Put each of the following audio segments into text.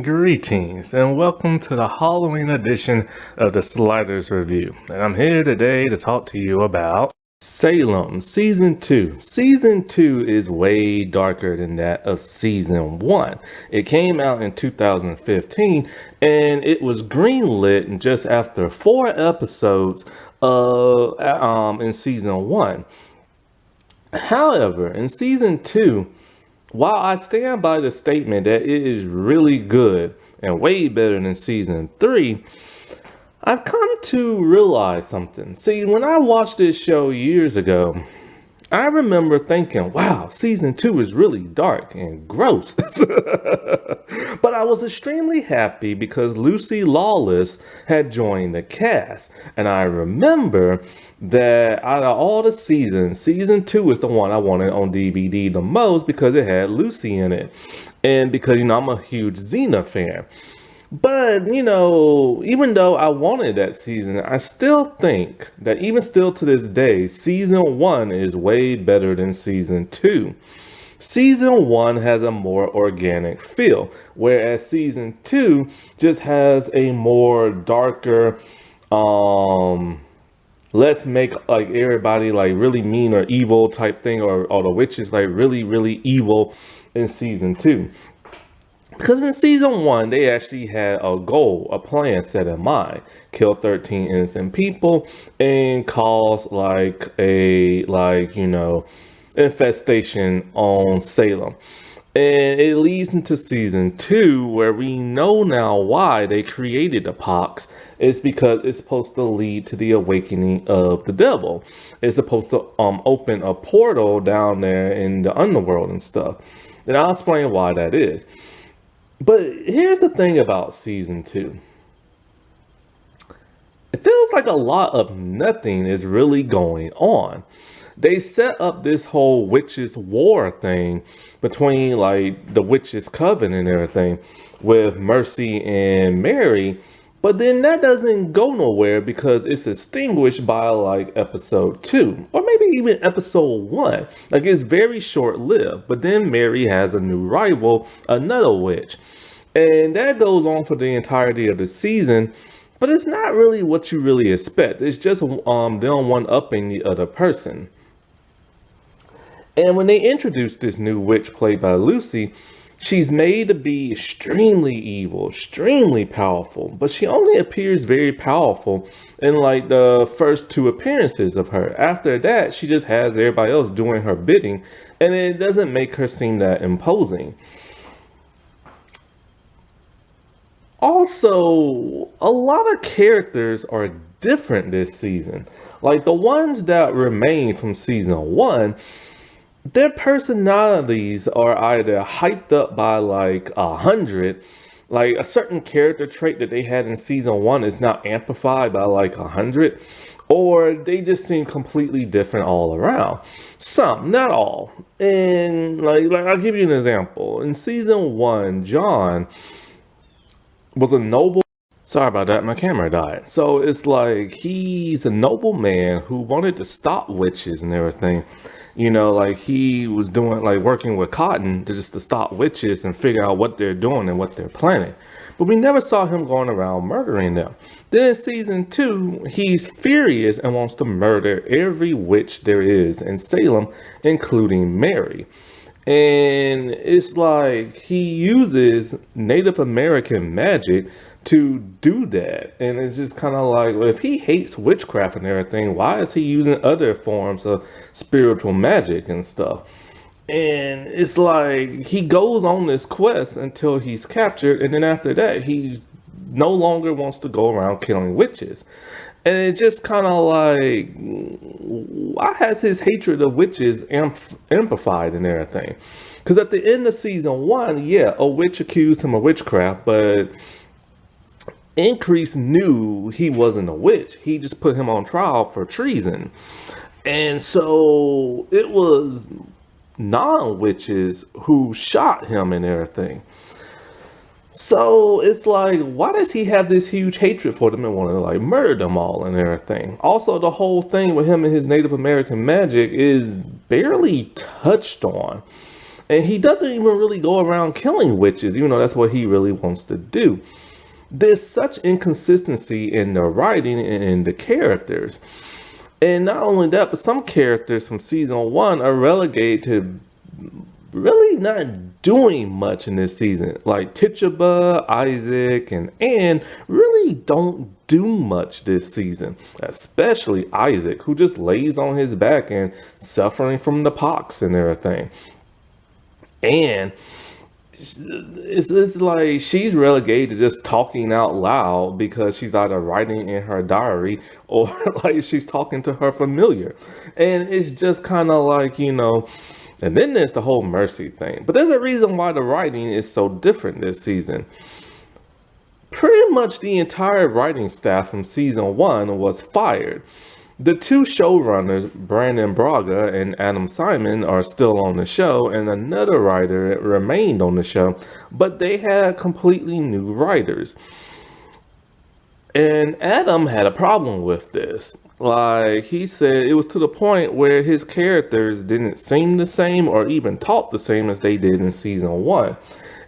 Greetings and welcome to the Halloween edition of the Sliders Review. And I'm here today to talk to you about Salem Season 2. Season 2 is way darker than that of Season 1. It came out in 2015 and it was greenlit just after 4 episodes in Season 1. However, in Season 2, while I stand by the statement that it is really good and way better than Season 3, I've come to realize something. See, when I watched this show years ago, I remember thinking, wow, Season 2 is really dark and gross. But I was extremely happy because Lucy Lawless had joined the cast. And I remember that out of all the seasons, Season 2 is the one I wanted on DVD the most because it had Lucy in it. And because, I'm a huge Xena fan. But, even though I wanted that season, I still think that even still to this day, Season 1 is way better than Season 2. Season 1 has a more organic feel, whereas Season 2 just has a more darker, let's make like everybody like really mean or evil type thing, or the witches like really, really evil in Season 2. Because in Season 1, they actually had a goal, a plan set in mind. Kill 13 innocent people and cause infestation on Salem. And it leads into Season 2, where we know now why they created the pox. It's because it's supposed to lead to the awakening of the devil. It's supposed to open a portal down there in the underworld and stuff. And I'll explain why that is. But here's the thing about Season 2. It feels like a lot of nothing is really going on. They set up this whole witches war thing between like the witches coven and everything with Mercy and Mary. But then that doesn't go nowhere because it's extinguished by like episode 2 or maybe even episode 1. Like it's very short lived. But then Mary has a new rival, another witch. And that goes on for the entirety of the season. But it's not really what you really expect. It's just them one-upping the other person. And when they introduced this new witch played by Lucy, she's made to be extremely evil, extremely powerful, but she only appears very powerful in like the first 2 appearances of her. After that, she just has everybody else doing her bidding, and it doesn't make her seem that imposing. Also, a lot of characters are different this season. Like the ones that remain from Season 1, their personalities are either hyped up by like 100, like a certain character trait that they had in Season 1 is now amplified by like 100, or they just seem completely different all around. Some, not all. And like I'll give you an example. In Season 1, John was a noble. Sorry about that, my camera died. So it's like he's a noble man who wanted to stop witches and everything. Like he was doing like working with Cotton to stop witches and figure out what they're doing and what they're planning. But we never saw him going around murdering them. Then in Season 2, he's furious and wants to murder every witch there is in Salem, including Mary. And it's like he uses Native American magic to do that. And it's just kind of like, well, if he hates witchcraft and everything, why is he using other forms of spiritual magic and stuff? And it's like he goes on this quest until he's captured, and then after that he no longer wants to go around killing witches. And it's just kind of like, why has his hatred of witches amplified and everything? Because at the end of Season 1, yeah, a witch accused him of witchcraft, but Increase knew he wasn't a witch. He just put him on trial for treason. And so it was non-witches who shot him and everything. So it's like, why does he have this huge hatred for them and want to like murder them all and everything? Also, the whole thing with him and his Native American magic is barely touched on. And he doesn't even really go around killing witches, even though that's what he really wants to do. There's such inconsistency in the writing and in the characters. And not only that, but some characters from season one are relegated to really not doing much in this season. Like Tituba, Isaac, and Anne really don't do much this season. Especially Isaac, who just lays on his back and suffering from the pox and everything. And it's like she's relegated to just talking out loud because she's either writing in her diary or like she's talking to her familiar. And it's just kind of like, and then there's the whole Mercy thing. But there's a reason why the writing is so different this season. Pretty much the entire writing staff from season one was fired. The two showrunners, Brandon Braga and Adam Simon, are still on the show, and another writer remained on the show, but they had completely new writers. And Adam had a problem with this. Like, he said it was to the point where his characters didn't seem the same or even talk the same as they did in season one.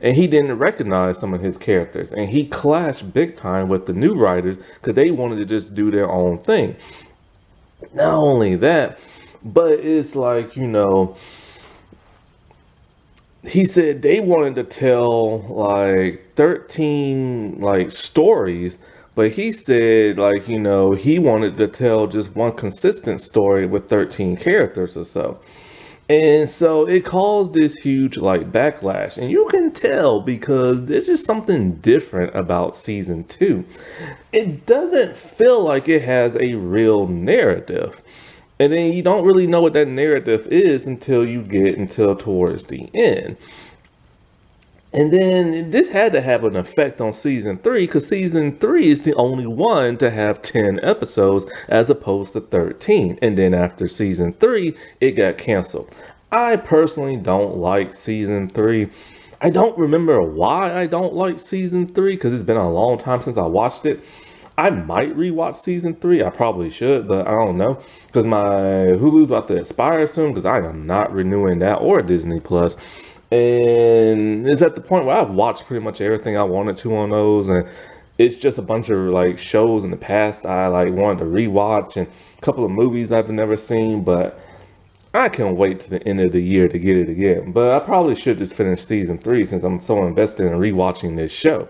And he didn't recognize some of his characters. And he clashed big time with the new writers because they wanted to just do their own thing. Not only that, but it's like, he said they wanted to tell like 13 like stories, but he said like, he wanted to tell just one consistent story with 13 characters or so. And so it caused this huge like backlash. And you can tell because there's just something different about season two. It doesn't feel like it has a real narrative. And then you don't really know what that narrative is until you get until towards the end. And then this had to have an effect on season three because season three is the only one to have 10 episodes as opposed to 13. And then after season three, it got canceled. I personally don't like season three. I don't remember why I don't like season three because it's been a long time since I watched it. I might rewatch season three. I probably should, but I don't know because my Hulu's about to expire soon because I am not renewing that or Disney Plus. And it's at the point where I've watched pretty much everything I wanted to on those, and it's just a bunch of like shows in the past I like wanted to rewatch and a couple of movies I've never seen, but I can't wait to the end of the year to get it again. But I probably should just finish season three since I'm so invested in rewatching this show.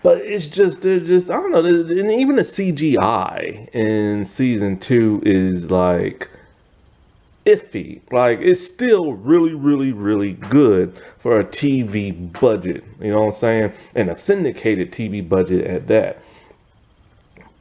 But it's just, there's just, I don't know, and even the CGI in season two is like iffy. Like, it's still really, really, really good for a TV budget. You know what I'm saying? And a syndicated TV budget at that.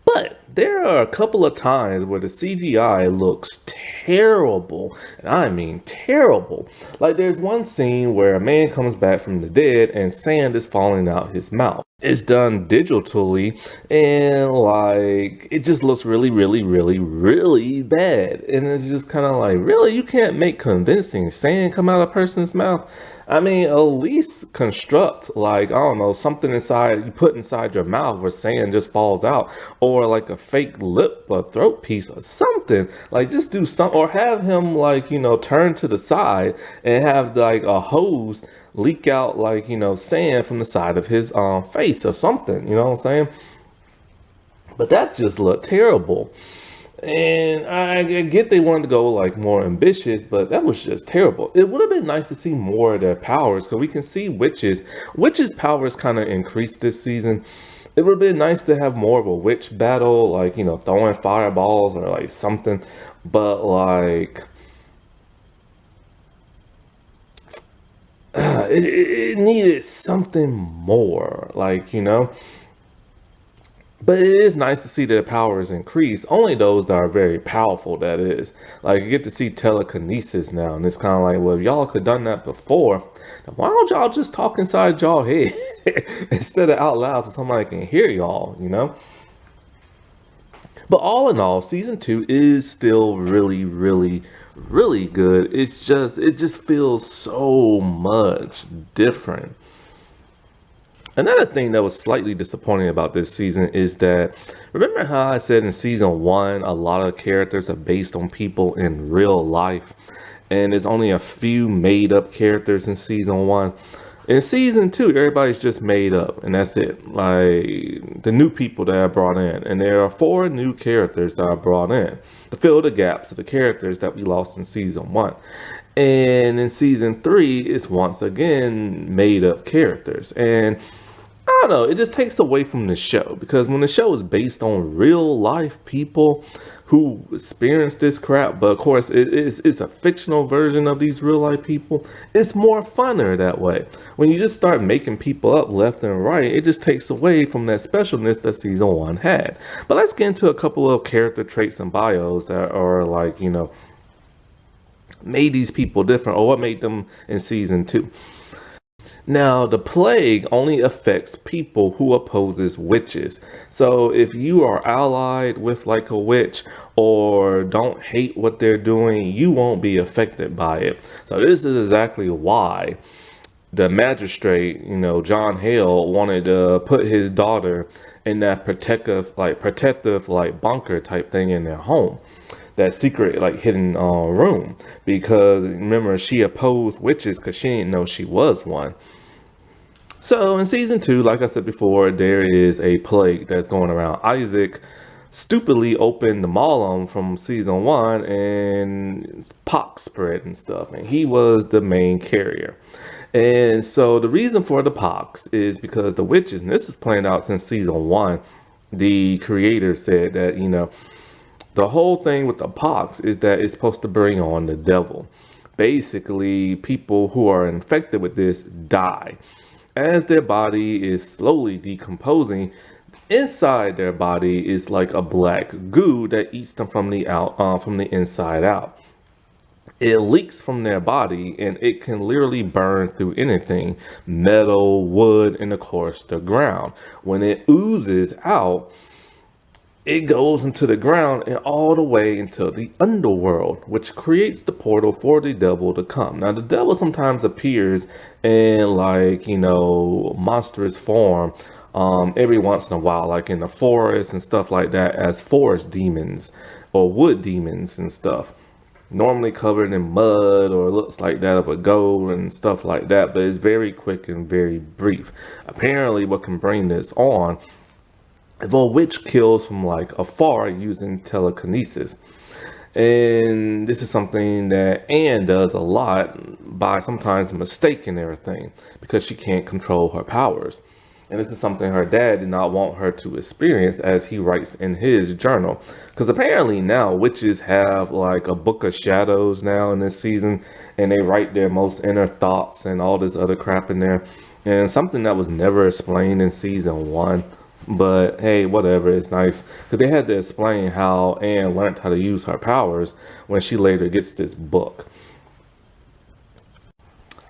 But there are a couple of times where the CGI looks terrible. And I mean terrible. Like, there's one scene where a man comes back from the dead and sand is falling out his mouth. It's done digitally and like it just looks really, really, really, really bad. And it's just kind of like, really, you can't make convincing sand come out of a person's mouth? I mean, at least construct like, I don't know, something inside you put inside your mouth where sand just falls out, or like a fake lip or throat piece or something. Like, just do something, or have him like, turn to the side and have like a hose leak out like, sand from the side of his face or something, you know what I'm saying? But that just looked terrible. And I get they wanted to go like more ambitious, but that was just terrible. It would have been nice to see more of their powers because we can see witches' powers kind of increased this season. It would have been nice to have more of a witch battle, like, throwing fireballs or like something. But like, it needed something more, like, But it is nice to see their powers increase. Only those that are very powerful, that is. Like, you get to see telekinesis now, and it's kind of like, well, if y'all could done that before, then why don't y'all just talk inside y'all head instead of out loud so somebody can hear y'all, But all in all, season two is still really, really, really good. It just feels so much different. Another thing that was slightly disappointing about this season is that, remember how I said in season one, a lot of characters are based on people in real life? and there's only a few made up characters in season one. In season two, everybody's just made up, and that's it. Like the new people that I brought in, and there are four new characters that I brought in to fill the gaps of the characters that we lost in season one. And in season three, it's once again made up characters, and I don't know, it just takes away from the show because when the show is based on real life people who experience this crap, but of course it's a fictional version of these real life people, it's more funner that way. When you just start making people up left and right, it just takes away from that specialness that season one had. But let's get into a couple of character traits and bios that are like, made these people different or what made them in season two. Now, the plague only affects people who opposes witches. So if you are allied with like a witch or don't hate what they're doing, you won't be affected by it. So this is exactly why the magistrate, John Hale, wanted to put his daughter in that protective bunker type thing in their home, that secret hidden room, because remember, she opposed witches because she didn't know she was one. So in season two, like I said before, there is a plague that's going around. Isaac stupidly opened the Malum from season one, and pox spread and stuff, and he was the main carrier. And so the reason for the pox is because the witches, and this is playing out since season one, the creator said that, the whole thing with the pox is that it's supposed to bring on the devil. Basically, people who are infected with this die. As their body is slowly decomposing, inside their body is like a black goo that eats them from the inside out. It leaks from their body and it can literally burn through anything, metal, wood, and of course the ground. When it oozes out, it goes into the ground and all the way into the underworld, which creates the portal for the devil to come. Now, the devil sometimes appears in monstrous form every once in a while, like in the forest and stuff like that, as forest demons or wood demons and stuff. Normally covered in mud or looks like that of a goat and stuff like that, but it's very quick and very brief. Apparently, what can bring this on if a witch kills from afar using telekinesis. And this is something that Anne does a lot by sometimes mistaking everything because she can't control her powers. And this is something her dad did not want her to experience, as he writes in his journal. Because apparently now witches have a book of shadows now in this season, and they write their most inner thoughts and all this other crap in there. And something that was never explained in season one. But hey, whatever, it's nice because they had to explain how Anne learned how to use her powers when she later gets this book.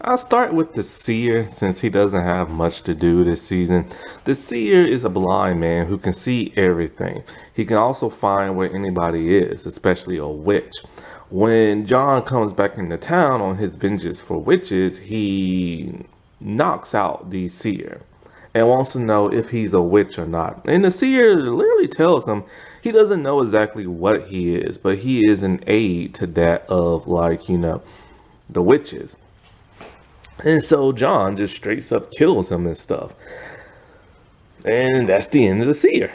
I'll start with the seer since he doesn't have much to do this season. The seer is a blind man who can see everything. He can also find where anybody is, especially a witch. When John comes back into town on his vengeance for witches, he knocks out the seer and wants to know if he's a witch or not. And the seer literally tells him he doesn't know exactly what he is, but he is an aid to that of the witches. And so John just straight up kills him and stuff. And that's the end of the seer.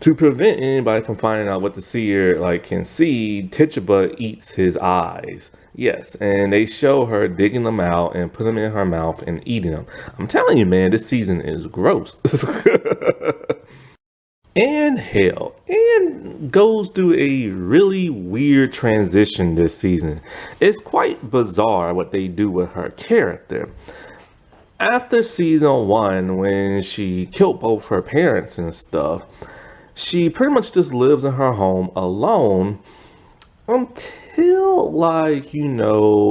To prevent anybody from finding out what the seer can see, Tituba eats his eyes. Yes, and they show her digging them out and put them in her mouth and eating them. I'm telling you, man, this season is gross. And hell, Anne goes through a really weird transition this season. It's quite bizarre what they do with her character. After season one, when she killed both her parents and stuff, she pretty much just lives in her home alone until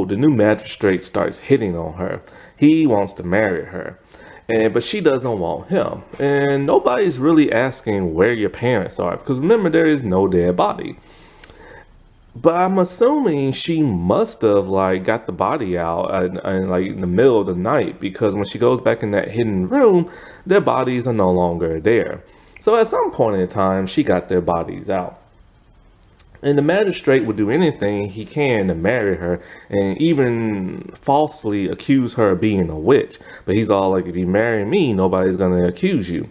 the new magistrate starts hitting on her. He wants to marry her, but she doesn't want him. And nobody's really asking where your parents are because remember, there is no dead body. But I'm assuming she must have got the body out and in the middle of the night, because when she goes back in that hidden room, their bodies are no longer there. So at some point in time, she got their bodies out. And the magistrate would do anything he can to marry her and even falsely accuse her of being a witch. But he's all like, if you marry me, nobody's going to accuse you.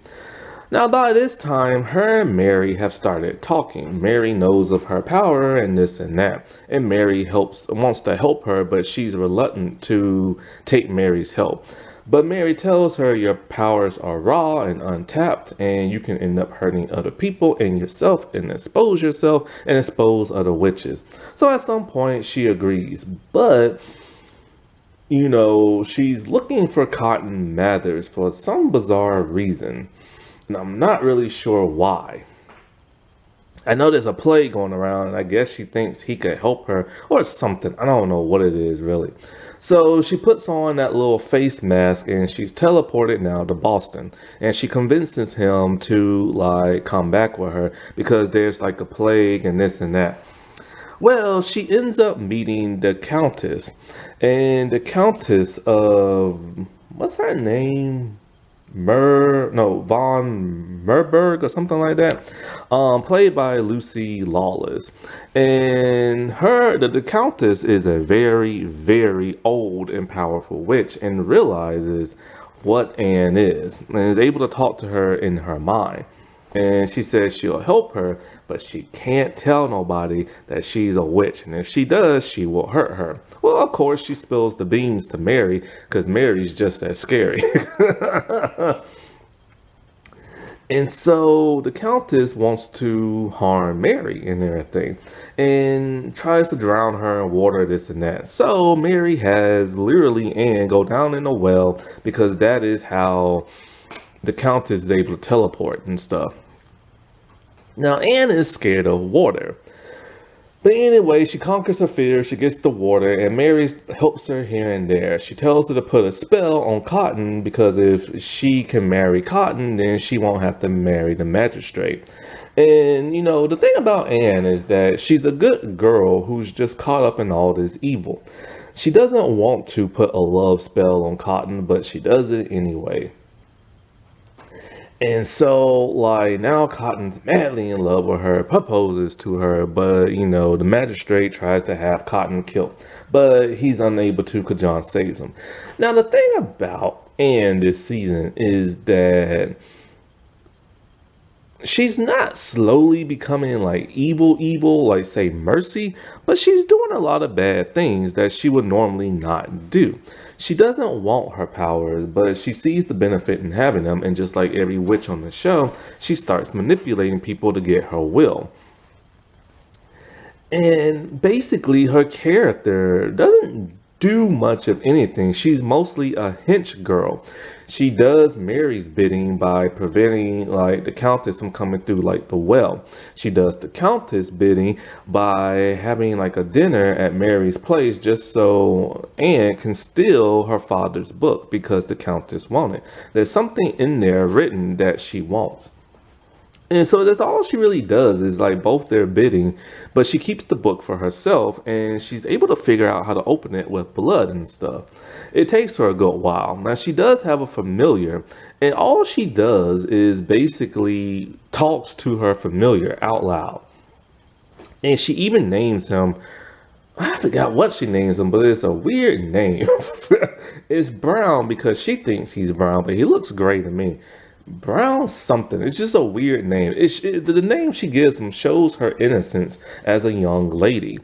Now, by this time, her and Mary have started talking. Mary knows of her power and this and that. And Mary wants to help her, but she's reluctant to take Mary's help. But Mary tells her your powers are raw and untapped, and you can end up hurting other people and yourself and expose other witches. So at some point, she agrees. But she's looking for Cotton Mathers for some bizarre reason. And I'm not really sure why. I know there's a play going around, and I guess she thinks he could help her or something. I don't know what it is, really. So she puts on that little face mask, and she's teleported now to Boston. And she convinces him to, like, come back with her because there's, like, a plague and this and that. Well, she ends up meeting the Countess. And the Countess of... what's her name? Von Merberg or something like that, played by Lucy Lawless. And the Countess is a very, very old and powerful witch and realizes what Anne is and is able to talk to her in her mind. And she says she'll help her, but she can't tell nobody that she's a witch. And if she does, she will hurt her. Well, of course, she spills the beans to Mary because Mary's just as scary. And so the Countess wants to harm Mary and everything and tries to drown her in water, this and that. So Mary has literally Anne go down in a well because that is how the Countess is able to teleport and stuff. Now, Anne is scared of water. But anyway, she conquers her fear, she gets the water, and Mary helps her here and there. She tells her to put a spell on Cotton because if she can marry Cotton, then she won't have to marry the magistrate. And, the thing about Anne is that she's a good girl who's just caught up in all this evil. She doesn't want to put a love spell on Cotton, but she does it anyway. And so, like, now Cotton's madly in love with her, proposes to her, but, the magistrate tries to have Cotton killed. But he's unable to because John saves him. Now, the thing about Anne this season is that she's not slowly becoming, like, evil, like, say, Mercy, but she's doing a lot of bad things that she would normally not do. She doesn't want her powers, but she sees the benefit in having them, and just like every witch on the show, she starts manipulating people to get her will. And basically, her character doesn't do much of anything. She's mostly a hench girl. She does Mary's bidding by preventing like the Countess from coming through like the well. She does the Countess bidding by having like a dinner at Mary's place just so Anne can steal her father's book because the Countess wanted. There's something in there written that she wants. And so that's all she really does is like both their bidding, but she keeps the book for herself and she's able to figure out how to open it with blood and stuff. It takes her a good while. Now she does have a familiar and all she does is basically talks to her familiar out loud. And she even names him, I forgot what she names him, but it's a weird name. It's Brown because she thinks he's brown, but he looks gray to me. Brown something. It's just a weird name. The name she gives him shows her innocence as a young lady.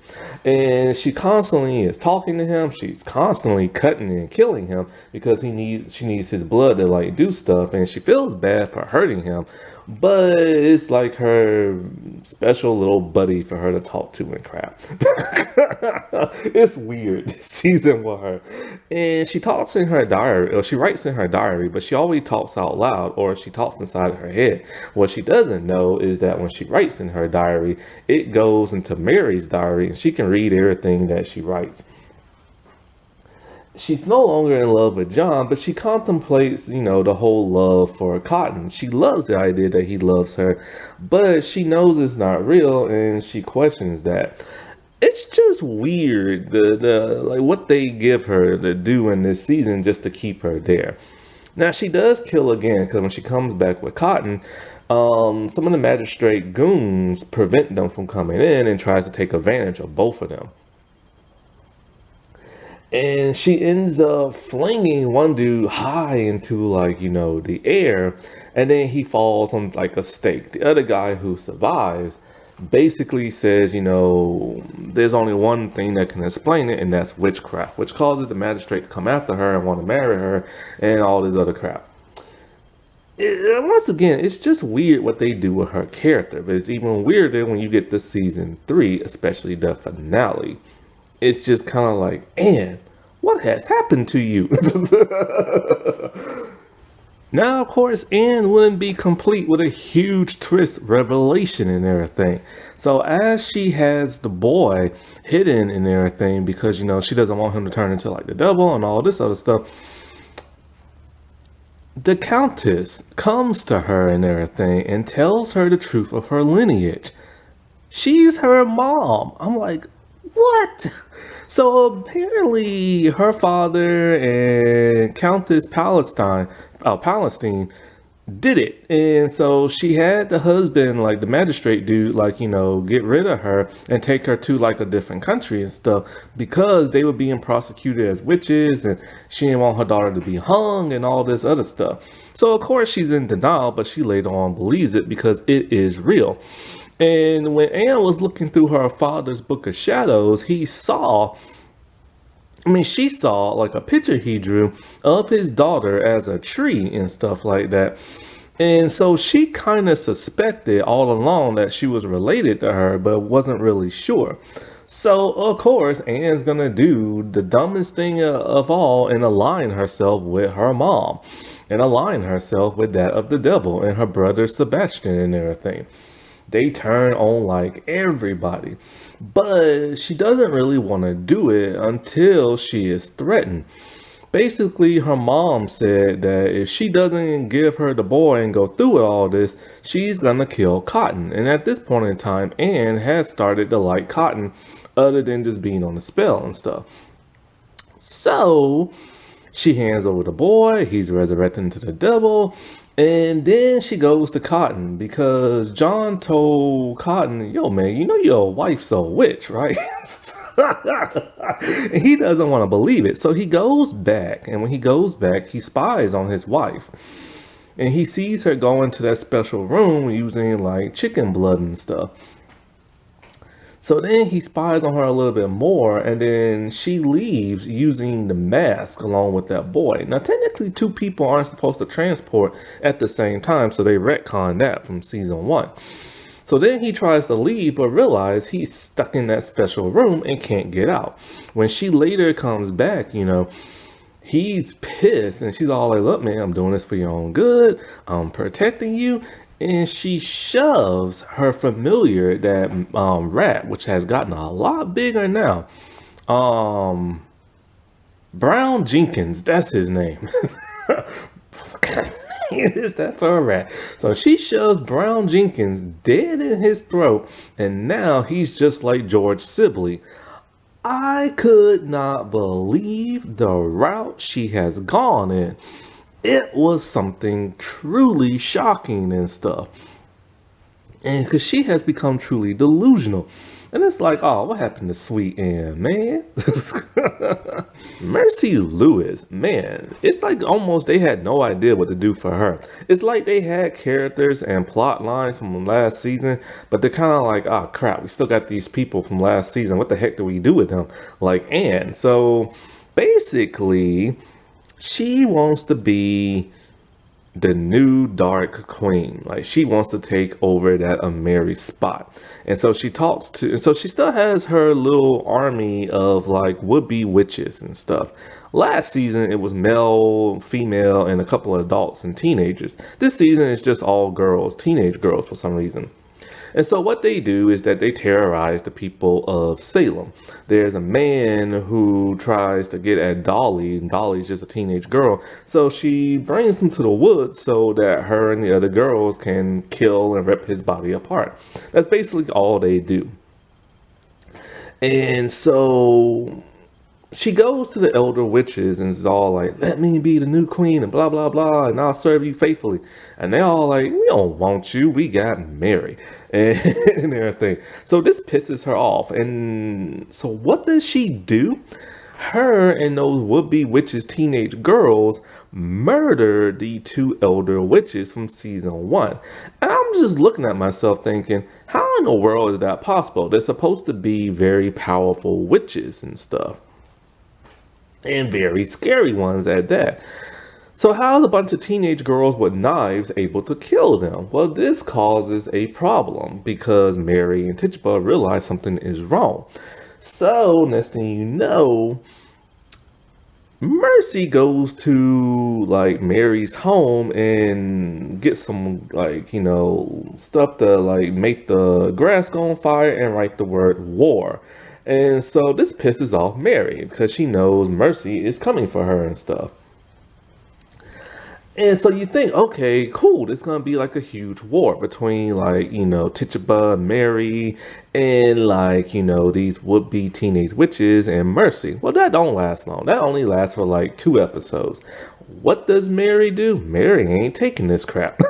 And she constantly is talking to him. She's constantly cutting and killing him because she needs his blood to like do stuff. And she feels bad for hurting him. But it's like her special little buddy for her to talk to and crap. It's weird this season with her. And she talks in her diary, or she writes in her diary, but she always talks out loud or she talks inside her head. What she doesn't know is that when she writes in her diary, it goes into Mary's diary and she can read everything that she writes. She's no longer in love with John, but she contemplates, the whole love for Cotton. She loves the idea that he loves her, but she knows it's not real and she questions that. It's just weird, the like what they give her to do in this season just to keep her there. Now she does kill again because when she comes back with Cotton, Some of the magistrate goons prevent them from coming in and tries to take advantage of both of them. And she ends up flinging one dude high into, like, the air, and then he falls on like a stake. The other guy who survives basically says, there's only one thing that can explain it, and that's witchcraft, which causes the magistrate to come after her and want to marry her and all this other crap. Once again, it's just weird what they do with her character, but it's even weirder when you get to season 3, especially the finale. It's just kind of like, Anne, what has happened to you? Now, of course, Anne wouldn't be complete with a huge twist revelation and everything. So as she has the boy hidden and everything because, she doesn't want him to turn into like the devil and all this other stuff, the Countess comes to her and everything and tells her the truth of her lineage. She's her mom. I'm like, what? So apparently her father and Countess Palestine did it. And so she had the husband, like the magistrate dude, like, get rid of her and take her to like a different country and stuff because they were being prosecuted as witches and she didn't want her daughter to be hung and all this other stuff. So of course she's in denial, but she later on believes it because it is real. And when Anne was looking through her father's book of shadows, she saw like a picture he drew of his daughter as a tree and stuff like that. And so she kind of suspected all along that she was related to her, but wasn't really sure. So, of course, Anne's gonna do the dumbest thing of all and align herself with her mom and align herself with that of the devil and her brother Sebastian and everything. They turn on like everybody, but she doesn't really want to do it until she is threatened. Basically, her mom said that if she doesn't give her the boy and go through with all this, she's gonna kill Cotton. And at this point in time, Anne has started to like Cotton other than just being on the spell and stuff. So she hands over the boy, he's resurrected into the devil, and then she goes to Cotton because John told Cotton, yo man, your wife's a witch, right? And he doesn't want to believe it. So he goes back, and when he goes back, he spies on his wife. And he sees her go into that special room using like chicken blood and stuff. So then he spies on her a little bit more, and then she leaves using the mask along with that boy. Now, technically, two people aren't supposed to transport at the same time, so they retcon that from season 1. So then he tries to leave, but realizes he's stuck in that special room and can't get out. When she later comes back, he's pissed, and she's all like, look, man, I'm doing this for your own good. I'm protecting you. And she shoves her familiar, that rat, which has gotten a lot bigger now. Brown Jenkins, that's his name. What kind of name is that for a rat? So she shoves Brown Jenkins dead in his throat, and now he's just like George Sibley. I could not believe the route she has gone in. It was something truly shocking and stuff. And because she has become truly delusional. And it's like, oh, what happened to Sweet Anne, man? Mercy Lewis, man. It's like almost they had no idea what to do for her. It's like they had characters and plot lines from last season, but they're kind of like, oh, crap, we still got these people from last season. What the heck do we do with them? Like Anne. So basically, she wants to be the new Dark Queen. Like she wants to take over that Mary's spot. And so she so she still has her little army of like would-be witches and stuff. Last season it was male, female, and a couple of adults and teenagers. This season it's just all girls, teenage girls for some reason. And so what they do is that they terrorize the people of Salem. There's a man who tries to get at Dolly, and Dolly's just a teenage girl. So she brings him to the woods so that her and the other girls can kill and rip his body apart. That's basically all they do. And so she goes to the elder witches and is all like, "Let me be the new queen," and blah blah blah, and I'll serve you faithfully. And they all like, "We don't want you. We got married," and, and everything. So this pisses her off. And so what does she do? Her and those would-be witches, teenage girls, murdered the two elder witches from season one. And I'm just looking at myself thinking, how in the world is that possible? They're supposed to be very powerful witches and stuff, and very scary ones at that. So how is a bunch of teenage girls with knives able to kill them? Well, this causes a problem because Mary and Tituba realize something is wrong. So next thing you know, Mercy goes to like Mary's home and gets some like, stuff to like make the grass go on fire and write the word war. And so this pisses off Mary because she knows Mercy is coming for her and stuff. And so you think, okay, cool, there's gonna be like a huge war between like, Tituba, Mary, and like, these would-be teenage witches and Mercy. Well, that don't last long. That only lasts for like 2 episodes. What does Mary do? Mary ain't taking this crap.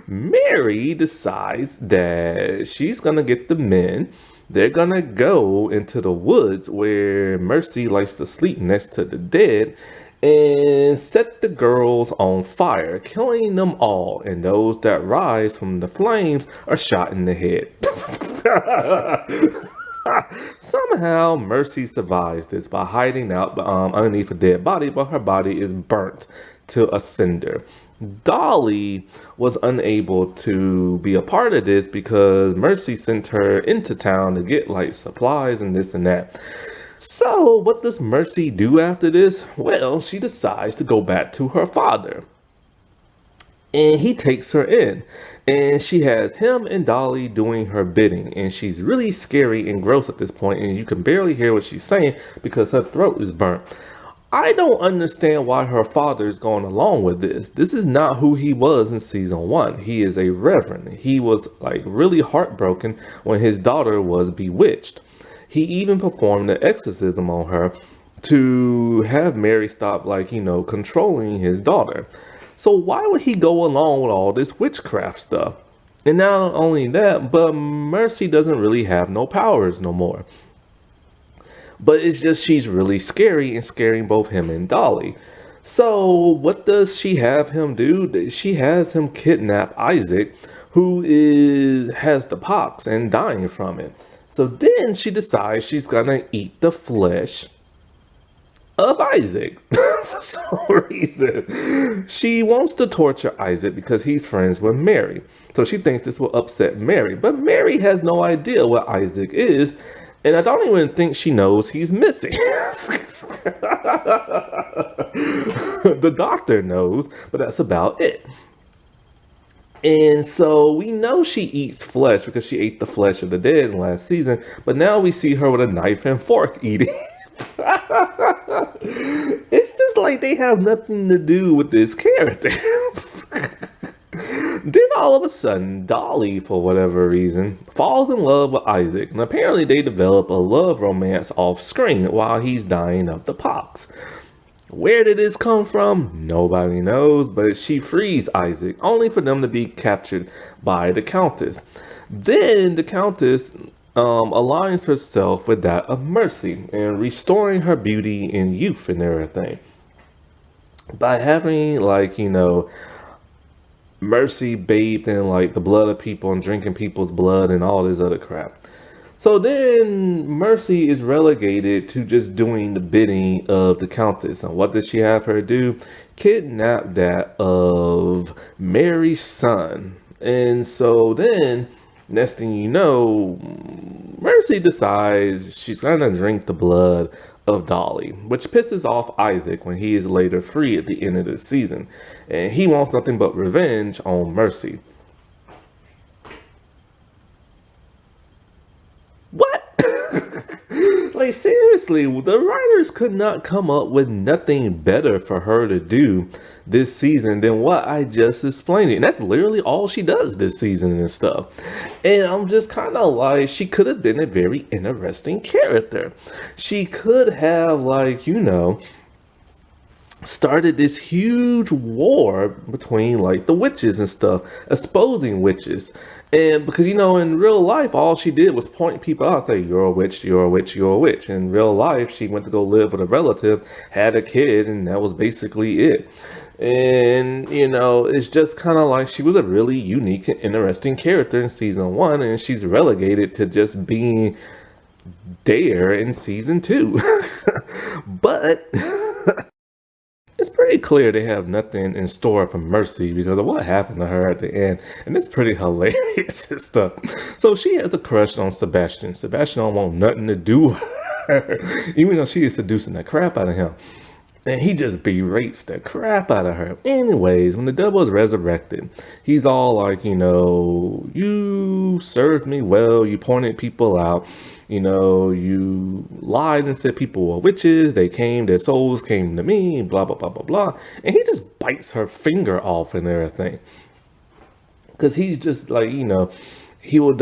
Mary decides that she's gonna get the men. They're gonna go into the woods where Mercy likes to sleep next to the dead and set the girls on fire, killing them all, and those that rise from the flames are shot in the head. Somehow, Mercy survives this by hiding out underneath a dead body, but her body is burnt to a cinder. Dolly was unable to be a part of this because Mercy sent her into town to get like supplies and this and that. So, what does Mercy do after this? Well, she decides to go back to her father. And he takes her in. And she has him and Dolly doing her bidding. And she's really scary and gross at this point, and you can barely hear what she's saying because her throat is burnt. I don't understand why her father is going along with this. This is not who he was in season one. He is a reverend. He was like really heartbroken when his daughter was bewitched. He even performed an exorcism on her to have Mary stop, controlling his daughter. So why would he go along with all this witchcraft stuff? And not only that, but Mercy doesn't really have no powers no more. But it's just she's really scary and scaring both him and Dolly. So what does she have him do? She has him kidnap Isaac, who has the pox and dying from it. So then she decides she's gonna eat the flesh of Isaac for some reason. She wants to torture Isaac because he's friends with Mary. So she thinks this will upset Mary. But Mary has no idea what Isaac is. And I don't even think she knows he's missing. The doctor knows, but that's about it. And so we know she eats flesh because she ate the flesh of the dead in last season. But now we see her with a knife and fork eating. It's just like they have nothing to do with this character. Then all of a sudden, Dolly, for whatever reason, falls in love with Isaac. And apparently they develop a love romance off screen while he's dying of the pox. Where did this come from? Nobody knows, but she frees Isaac, only for them to be captured by the Countess. Then the Countess aligns herself with that of Mercy and restoring her beauty and youth and everything. By having, Mercy bathed in, the blood of people and drinking people's blood and all this other crap. So then Mercy is relegated to just doing the bidding of the Countess. And what does she have her do? Kidnap that of Mary's son. And so then, next thing you know, Mercy decides she's going to drink the blood of Dolly, which pisses off Isaac when he is later free at the end of the season. And he wants nothing but revenge on Mercy. What? Like seriously, the writers could not come up with nothing better for her to do this season than what I just explained. And that's literally all she does this season and stuff. And I'm just kind of like, she could have been a very interesting character. She could have, like, started this huge war between like the witches and stuff, exposing witches. And because in real life, all she did was point people out, say, "You're a witch, you're a witch, you're a witch." In real life, she went to go live with a relative, had a kid, and that was basically it. And it's just kind of like she was a really unique and interesting character in season one, and she's relegated to just being there in season two. But it's pretty clear they have nothing in store for Mercy because of what happened to her at the end, and it's pretty hilarious and stuff. So she has a crush on Sebastian. Sebastian don't want nothing to do with her, even though she is seducing the crap out of him. And he just berates the crap out of her. Anyways, when the devil is resurrected, he's all like, you served me well, you pointed people out, you lied and said people were witches, their souls came to me, blah, blah, blah, blah, blah. And he just bites her finger off and everything. Because he's just like, he will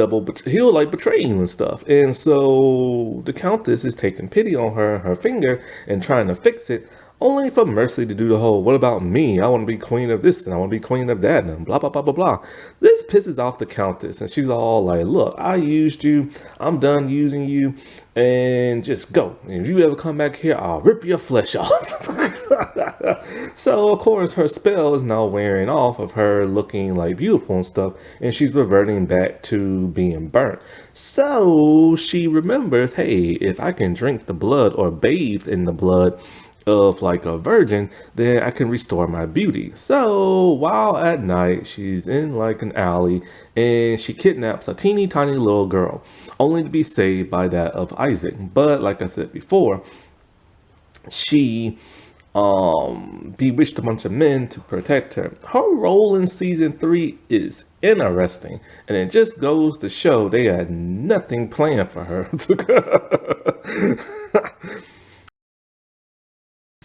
like betray you and stuff. And so the Countess is taking pity on her finger and trying to fix it, only for Mercy to do the whole, "What about me? I want to be queen of this and I want to be queen of that," and blah, blah, blah, blah, blah. This pisses off the Countess, and she's all like, "Look, I used you. I'm done using you, and just go. And if you ever come back here, I'll rip your flesh off." So, of course, her spell is now wearing off of her looking like beautiful and stuff, and she's reverting back to being burnt. So she remembers, hey, if I can drink the blood or bathe in the blood of like a virgin, then I can restore my beauty. So while at night, she's in like an alley and she kidnaps a teeny tiny little girl, only to be saved by that of Isaac. But like I said before, she bewitched a bunch of men to protect her. Her role in season 3 is interesting, and it just goes to show they had nothing planned for her.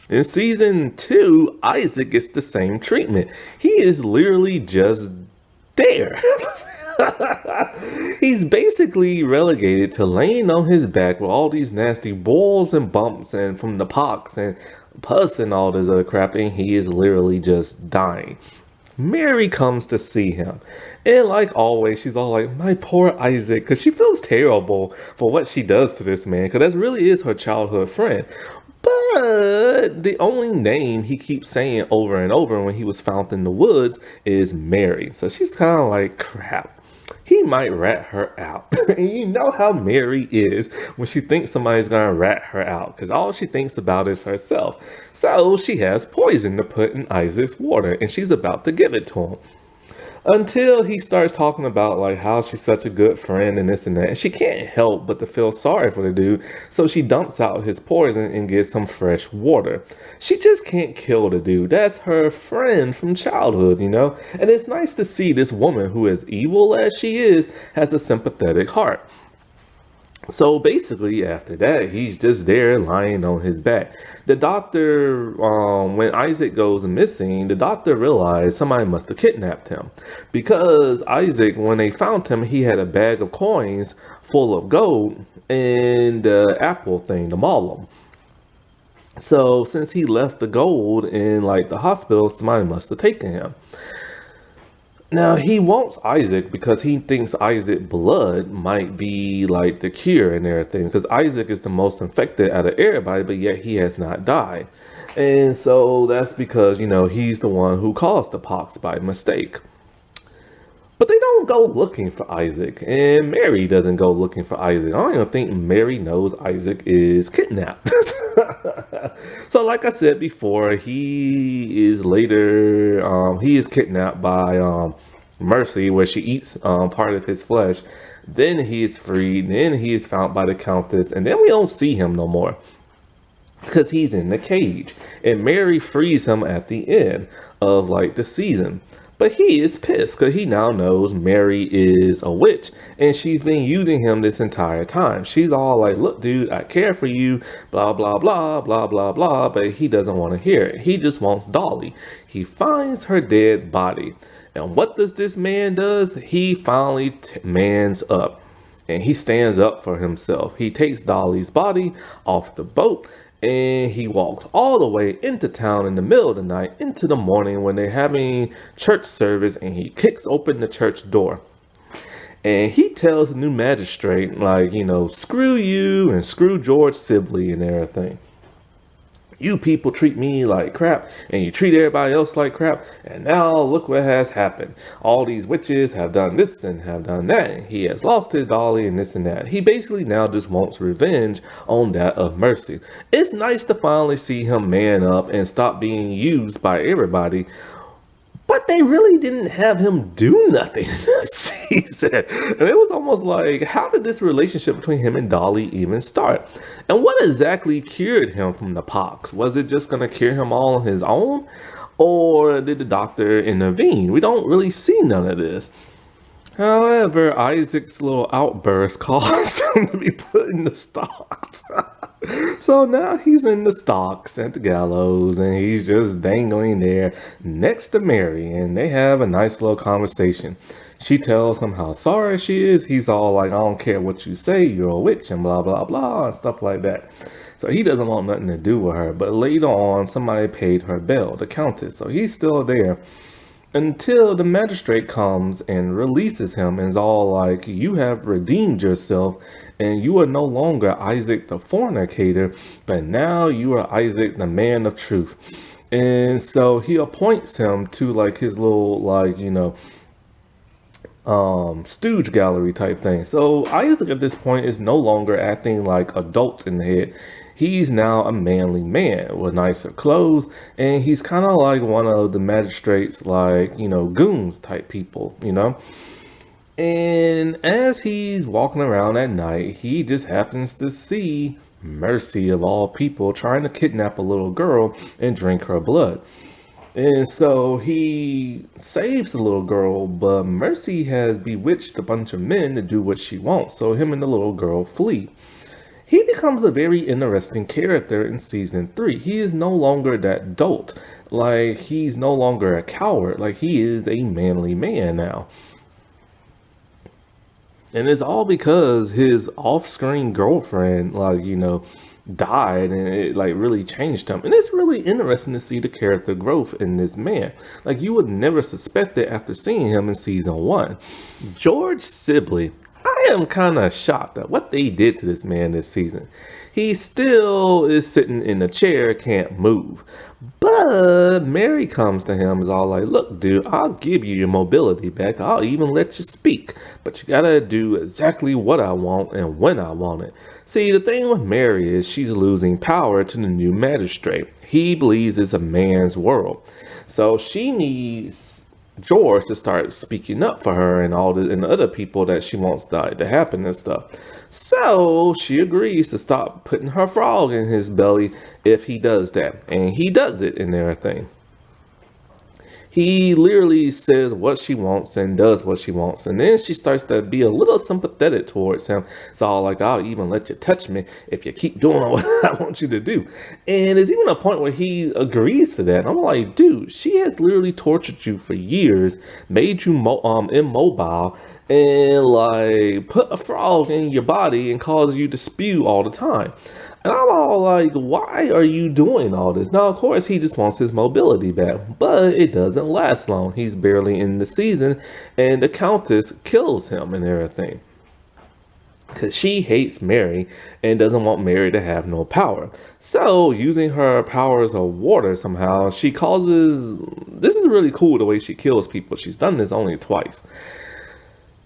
In season 2, Isaac gets the same treatment. He is literally just there. He's basically relegated to laying on his back with all these nasty boils and bumps and from the pox and pus and all this other crap, and he is literally just dying. Mary comes to see him, and like always, she's all like, "My poor Isaac," because she feels terrible for what she does to this man, because that really is her childhood friend. But the only name he keeps saying over and over when he was found in the woods is Mary. So she's kind of like, crap, he might rat her out. And you know how Mary is when she thinks somebody's going to rat her out, because all she thinks about is herself. So she has poison to put in Isaac's water, and she's about to give it to him. Until he starts talking about like how she's such a good friend and this and that. And she can't help but to feel sorry for the dude. So she dumps out his poison and gets some fresh water. She just can't kill the dude. That's her friend from childhood, And it's nice to see this woman who, as evil as she is, has a sympathetic heart. So basically, after that, he's just there lying on his back. The doctor, when Isaac goes missing, the doctor realized somebody must have kidnapped him. Because Isaac, when they found him, he had a bag of coins full of gold and the apple thing, the malum. So since he left the gold in like the hospital, somebody must have taken him. Now, he wants Isaac because he thinks Isaac's blood might be like the cure and everything. Because Isaac is the most infected out of everybody, but yet he has not died. And so that's because, he's the one who caused the pox by mistake. But they don't go looking for Isaac, and Mary doesn't go looking for Isaac. I don't even think Mary knows Isaac is kidnapped. So like I said before, he is kidnapped by Mercy, where she eats part of his flesh. Then he is freed, then he is found by the Countess, and then we don't see him no more. Because he's in the cage. And Mary frees him at the end of like the season. But he is pissed because he now knows Mary is a witch and she's been using him this entire time. She's all like, look, dude, I care for you, blah, blah, blah, blah, blah, blah. But he doesn't want to hear it. He just wants Dolly. He finds her dead body. And what does this man does? He finally mans up and he stands up for himself. He takes Dolly's body off the boat and he walks all the way into town in the middle of the night into the morning when they're having church service, and he kicks open the church door and he tells the new magistrate, like, screw you and screw George Sibley and everything. You people treat me like crap and you treat everybody else like crap, and now look what has happened. All these witches have done this and have done that, and he has lost his Dolly and this and that. He basically now just wants revenge on that of Mercy. It's nice to finally see him man up and stop being used by everybody, but they really didn't have him do nothing this season. And it was almost like, how did this relationship between him and Dolly even start? And what exactly cured him from the pox? Was it just going to cure him all on his own? Or did the doctor intervene? We don't really see none of this. However, Isaac's little outburst caused him to be put in the stocks. So now he's in the stocks at the gallows and he's just dangling there next to Mary, and they have a nice little conversation. She tells him how sorry she is. He's all like, I don't care what you say, you're a witch and blah, blah, blah, and stuff like that. So he doesn't want nothing to do with her. But later on, somebody paid her bill, the countess. So he's still there until the magistrate comes and releases him and is all like, you have redeemed yourself and you are no longer Isaac the fornicator, but now you are Isaac the man of truth. And so he appoints him to like his little stooge gallery type thing. So Isaac at this point is no longer acting like adults in the head. He's now a manly man with nicer clothes, and he's kind of like one of the magistrates, like, goons type people, And as he's walking around at night, he just happens to see Mercy, of all people, trying to kidnap a little girl and drink her blood. And so he saves the little girl, but Mercy has bewitched a bunch of men to do what she wants. So him and the little girl flee. He becomes a very interesting character in season 3. He is no longer that dolt. Like, he's no longer a coward. Like, he is a manly man now. And it's all because his off-screen girlfriend, died, and it really changed him. And it's really interesting to see the character growth in this man. Like, you would never suspect it after seeing him in season 1. George Sibley, I am kind of shocked at what they did to this man this season. He still is sitting in a chair, can't move. But Mary comes to him, is all like, look, dude, I'll give you your mobility back. I'll even let you speak. But you gotta do exactly what I want and when I want it. See, the thing with Mary is she's losing power to the new magistrate. He believes it's a man's world. So she needs George to start speaking up for her and all the and other people that she wants to happen and stuff. So she agrees to stop putting her frog in his belly if he does that. And he does it and everything. He literally says what she wants and does what she wants. And then she starts to be a little sympathetic towards him. It's all like, I'll even let you touch me if you keep doing what I want you to do. And there's even a point where he agrees to that. And I'm like, dude, she has literally tortured you for years, made you immobile, and put a frog in your body and cause you to spew all the time. And I'm all like, why are you doing all this? Now, of course, he just wants his mobility back, but it doesn't last long. He's barely in the season, and the Countess kills him and everything. Because she hates Mary and doesn't want Mary to have no power. So, using her powers of water somehow, she causes... This is really cool the way she kills people. She's done this only twice.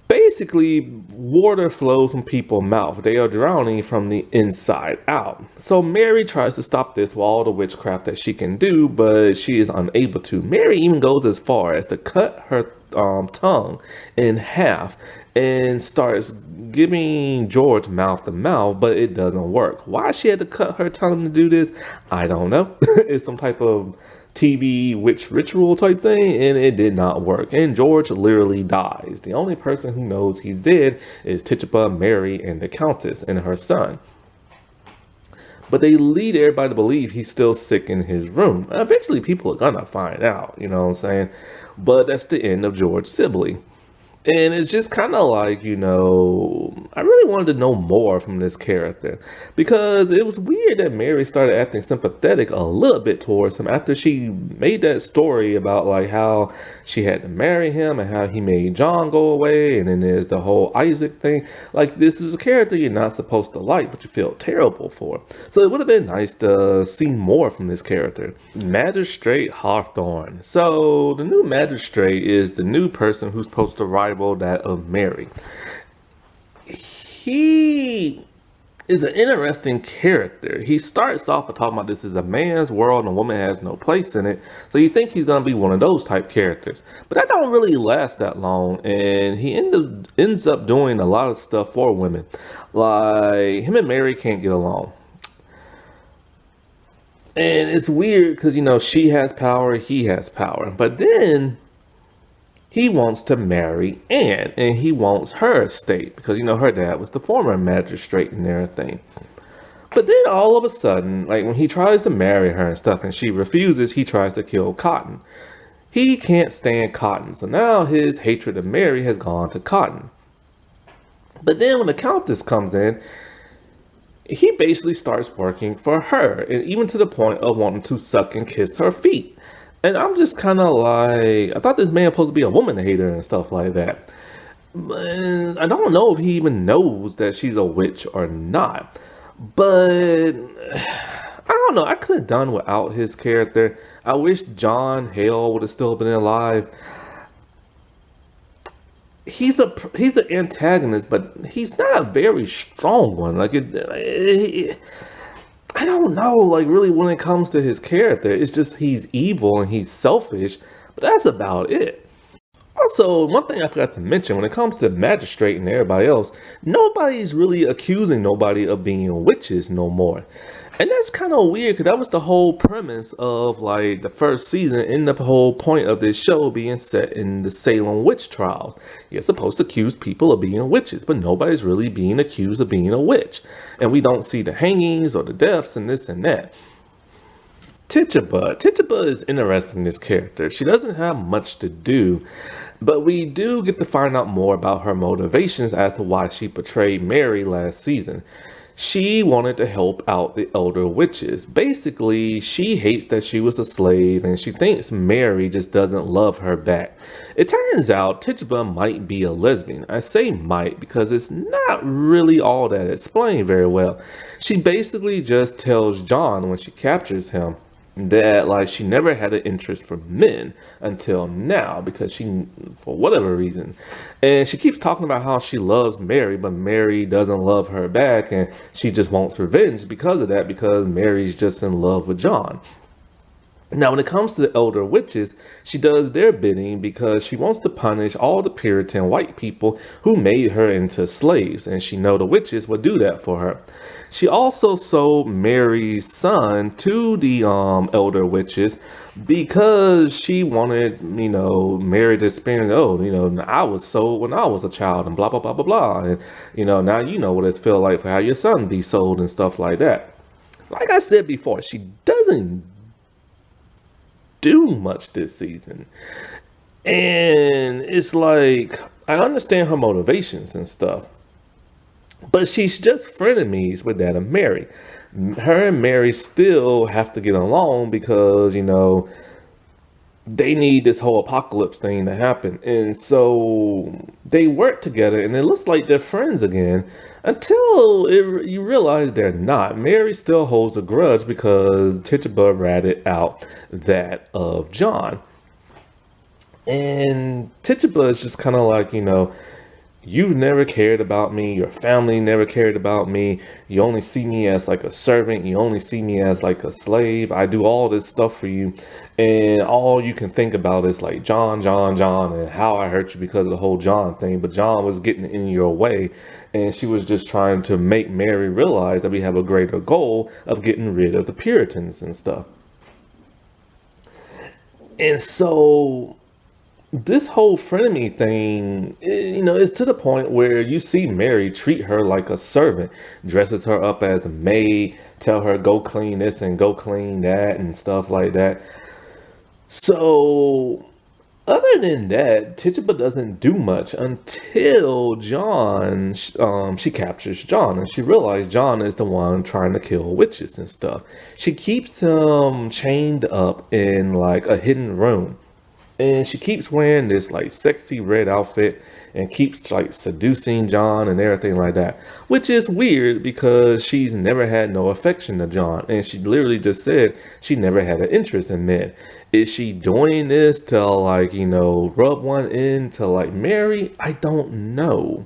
Basically, water flows from people's mouth. They are drowning from the inside out. So Mary tries to stop this with all the witchcraft that she can do, but she is unable to. Mary even goes as far as to cut her tongue in half and starts giving George mouth to mouth, but it doesn't work. Why she had to cut her tongue to do this, I don't know. It's some type of TV witch ritual type thing, and it did not work. And George literally dies. The only person who knows he's dead is Tituba, Mary, and the Countess and her son. But they lead everybody to believe he's still sick in his room. Eventually, people are gonna find out, you know what I'm saying? But that's the end of George Sibley. And it's just kind of like, I really wanted to know more from this character because it was weird that Mary started acting sympathetic a little bit towards him after she made that story about like how she had to marry him and how he made John go away. And then there's the whole Isaac thing. Like, this is a character you're not supposed to like, but you feel terrible for. So it would have been nice to see more from this character. Magistrate Hawthorne. So the new magistrate is the new person who's supposed to rival that of Mary. He is an interesting character. He starts off by talking about this is a man's world and a woman has no place in it. So you think he's going to be one of those type characters. But that don't really last that long. And he ends up doing a lot of stuff for women. Like, him and Mary can't get along. And it's weird because, she has power, he has power. But then he wants to marry Anne, and he wants her estate because, her dad was the former magistrate and everything. But then all of a sudden, like when he tries to marry her and stuff and she refuses, he tries to kill Cotton. He can't stand Cotton, so now his hatred of Mary has gone to Cotton. But then when the Countess comes in, he basically starts working for her, and even to the point of wanting to suck and kiss her feet. And I'm just kind of like, I thought this man was supposed to be a woman hater and stuff like that. But I don't know if he even knows that she's a witch or not. But I don't know. I could have done without his character. I wish John Hale would have still been alive. He's an antagonist, but he's not a very strong one. I don't know, like, really, when it comes to his character, it's just he's evil and he's selfish, but that's about it. Also, one thing I forgot to mention, when it comes to Magistrate and everybody else, nobody's really accusing nobody of being witches no more. And that's kind of weird, because that was the whole premise of, like, the first season, and the whole point of this show being set in the Salem witch trials. You're supposed to accuse people of being witches, but nobody's really being accused of being a witch. And we don't see the hangings or the deaths and this and that. Tituba is interesting, this character. She doesn't have much to do, but we do get to find out more about her motivations as to why she betrayed Mary last season. She wanted to help out the elder witches. Basically, she hates that she was a slave and she thinks Mary just doesn't love her back. It turns out Tituba might be a lesbian. I say might because it's not really all that explained very well. She basically just tells John when she captures him that like she never had an interest for men until now because she, for whatever reason, and she keeps talking about how she loves Mary, but Mary doesn't love her back, and she just wants revenge because of that, because Mary's just in love with John. Now, when it comes to the elder witches, she does their bidding because she wants to punish all the Puritan white people who made her into slaves, and she know the witches would do that for her. She also sold Mary's son to the elder witches because she wanted, Mary to experience, I was sold when I was a child and blah, blah, blah, blah, blah. And, now you know what it feels like for how your son be sold and stuff like that. Like I said before, she doesn't do much this season. And it's like, I understand her motivations and stuff, but she's just frenemies with that of Mary. Her and Mary still have to get along because, they need this whole apocalypse thing to happen. And so they work together and it looks like they're friends again until you realize they're not. Mary still holds a grudge because Tituba ratted out that of John. And Tituba is just kind of like, you've never cared about me. Your family never cared about me. You only see me as like a servant. You only see me as like a slave. I do all this stuff for you. And all you can think about is like John, and how I hurt you because of the whole John thing. But John was getting in your way. And she was just trying to make Mary realize that we have a greater goal of getting rid of the Puritans and stuff. And so this whole frenemy thing, is to the point where you see Mary treat her like a servant, dresses her up as a maid, tell her go clean this and go clean that and stuff like that. So, other than that, Tituba doesn't do much until she captures John, and she realizes John is the one trying to kill witches and stuff. She keeps him chained up in like a hidden room, and she keeps wearing this like sexy red outfit and keeps like seducing John and everything like that, which is weird because she's never had no affection to John, and she literally just said she never had an interest in men. Is she doing this to like, rub one in to like Mary? I don't know.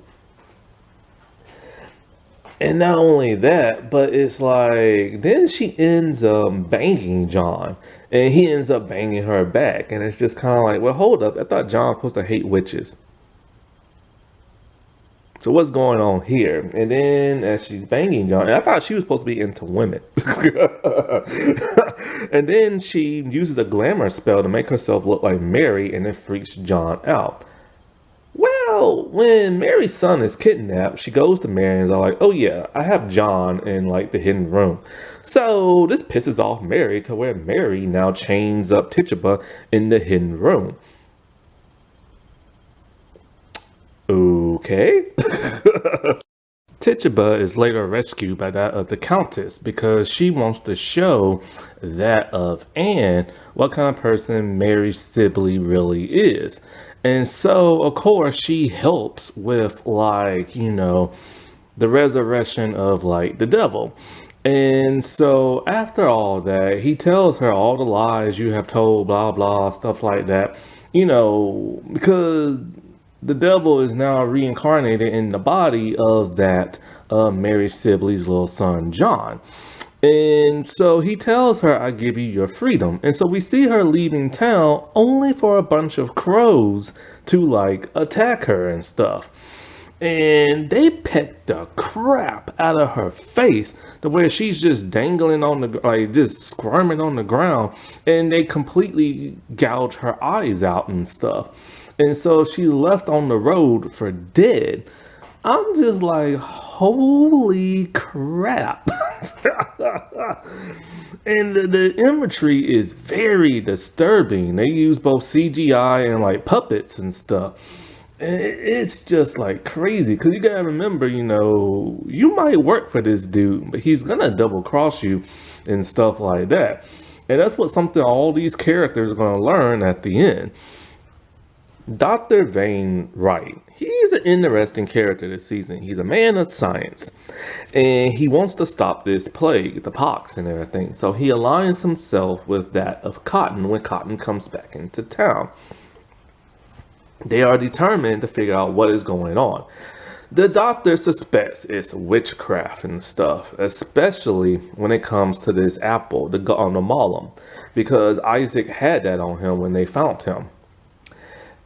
And not only that, but it's like then she ends up banging John, and he ends up banging her back, and it's just kind of like, well, hold up. I thought John was supposed to hate witches. So what's going on here? And then as she's banging John, and I thought she was supposed to be into women. And then she uses a glamour spell to make herself look like Mary, and it freaks John out. Well, when Mary's son is kidnapped, she goes to Mary and is all like, oh yeah, I have John in like the hidden room. So this pisses off Mary to where Mary now chains up Tituba in the hidden room. Okay. Tituba is later rescued by that of the Countess because she wants to show that of Anne what kind of person Mary Sibley really is. And so, of course, she helps with like, the resurrection of like the devil. And so after all that, he tells her all the lies you have told, blah, blah, stuff like that, because the devil is now reincarnated in the body of that Mary Sibley's little son, John. And so he tells her, I give you your freedom. And so we see her leaving town only for a bunch of crows to like attack her and stuff. And they peck the crap out of her face to where she's just dangling on the, like just squirming on the ground. And they completely gouge her eyes out and stuff. And so she left on the road for dead. I'm just like, holy crap. And the imagery is very disturbing. They use both CGI and like puppets and stuff. And it's just like crazy because you gotta remember, you might work for this dude, but he's gonna double cross you and stuff like that. And that's what something all these characters are gonna learn at the end. Dr. Vane Wright, he's an interesting character this season. He's a man of science, and he wants to stop this plague, the pox and everything. So he aligns himself with that of Cotton when Cotton comes back into town. They are determined to figure out what is going on. The doctor suspects it's witchcraft and stuff, especially when it comes to this apple, the malum, because Isaac had that on him when they found him.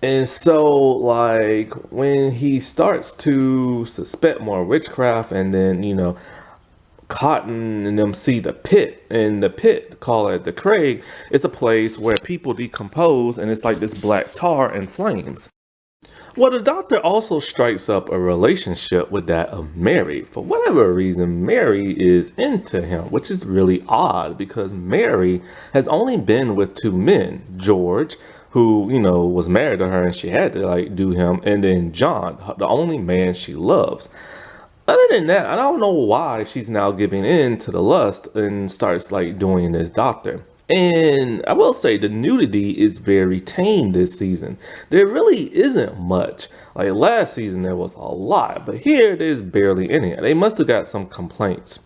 And so, like, when he starts to suspect more witchcraft, and then, Cotton and them see the pit, and the pit, call it the Craig, it's a place where people decompose, and it's like this black tar and flames. Well, the doctor also strikes up a relationship with that of Mary. For whatever reason, Mary is into him, which is really odd because Mary has only been with two men, George, who, was married to her and she had to like do him, and then John, the only man she loves. Other than that, I don't know why she's now giving in to the lust and starts like doing this doctor. And I will say the nudity is very tame this season. There really isn't much. Like last season there was a lot, but here there's barely any. They must have got some complaints.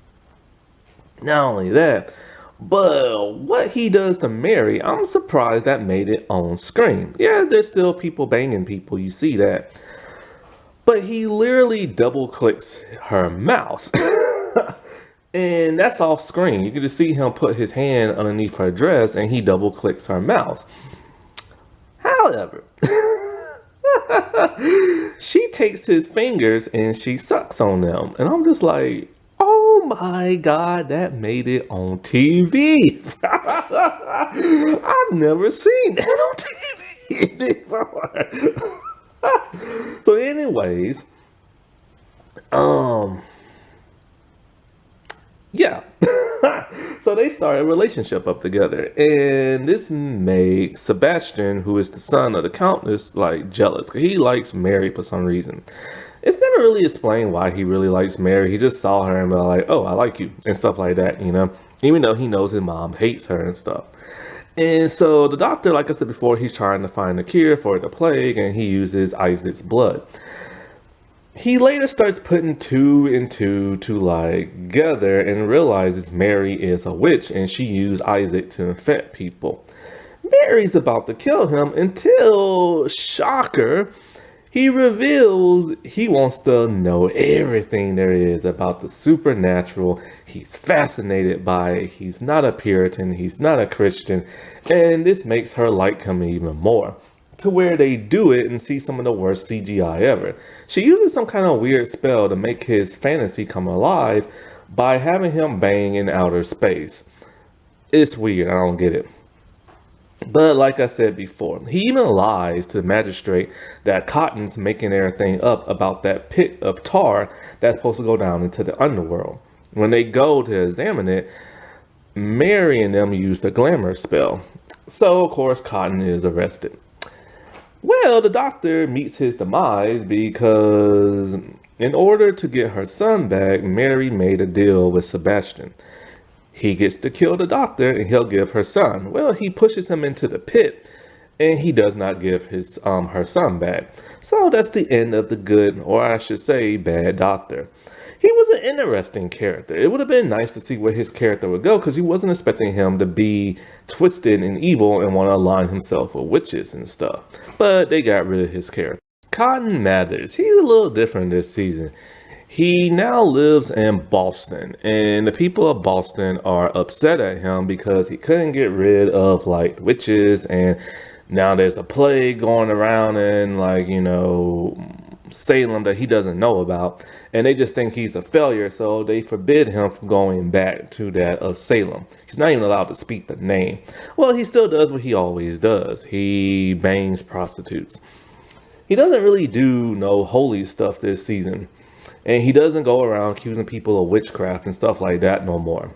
Not only that, but what he does to Mary, I'm surprised that made it on screen. Yeah, there's still people banging people, you see that. But he literally double clicks her mouse. And that's off screen. You can just see him put his hand underneath her dress and he double clicks her mouse. However, she takes his fingers and she sucks on them. And I'm just like, oh oh my God, that made it on TV. I've never seen that on TV before. So, anyways, um, yeah. So they start a relationship up together, and this made Sebastian, who is the son of the Countess, like jealous. 'Cause he likes Mary for some reason. It's never really explained why he really likes Mary. He just saw her and was like, "Oh, I like you," and stuff like that. Even though he knows his mom hates her and stuff. And so the doctor, like I said before, he's trying to find a cure for the plague, and he uses Isaac's blood. He later starts putting two and two to like together and realizes Mary is a witch and she used Isaac to infect people. Mary's about to kill him until, shocker, he reveals he wants to know everything there is about the supernatural. He's fascinated by it. He's not a Puritan. He's not a Christian. And this makes her like him even more, to where they do it and see some of the worst CGI ever. She uses some kind of weird spell to make his fantasy come alive by having him bang in outer space. It's weird. I don't get it. But like I said before, he even lies to the magistrate that Cotton's making everything up about that pit of tar that's supposed to go down into the underworld. When they go to examine it, Mary and them use the glamour spell. So, of course, Cotton is arrested. Well, the doctor meets his demise because in order to get her son back, Mary made a deal with Sebastian. He gets to kill the doctor and he'll give her son. Well, he pushes him into the pit and he does not give his her son back. So that's the end of the good, or I should say bad doctor. He was an interesting character. It would have been nice to see where his character would go because he wasn't expecting him to be twisted and evil and want to align himself with witches and stuff. But they got rid of his character. Cotton Mathers. He's a little different this season. He now lives in Boston, and the people of Boston are upset at him because he couldn't get rid of like witches, and now there's a plague going around in Salem that he doesn't know about, and they just think he's a failure, so they forbid him from going back to that of Salem. He's not even allowed to speak the name. Well, he still does what he always does. He bangs prostitutes. He doesn't really do no holy stuff this season. And he doesn't go around accusing people of witchcraft and stuff like that no more.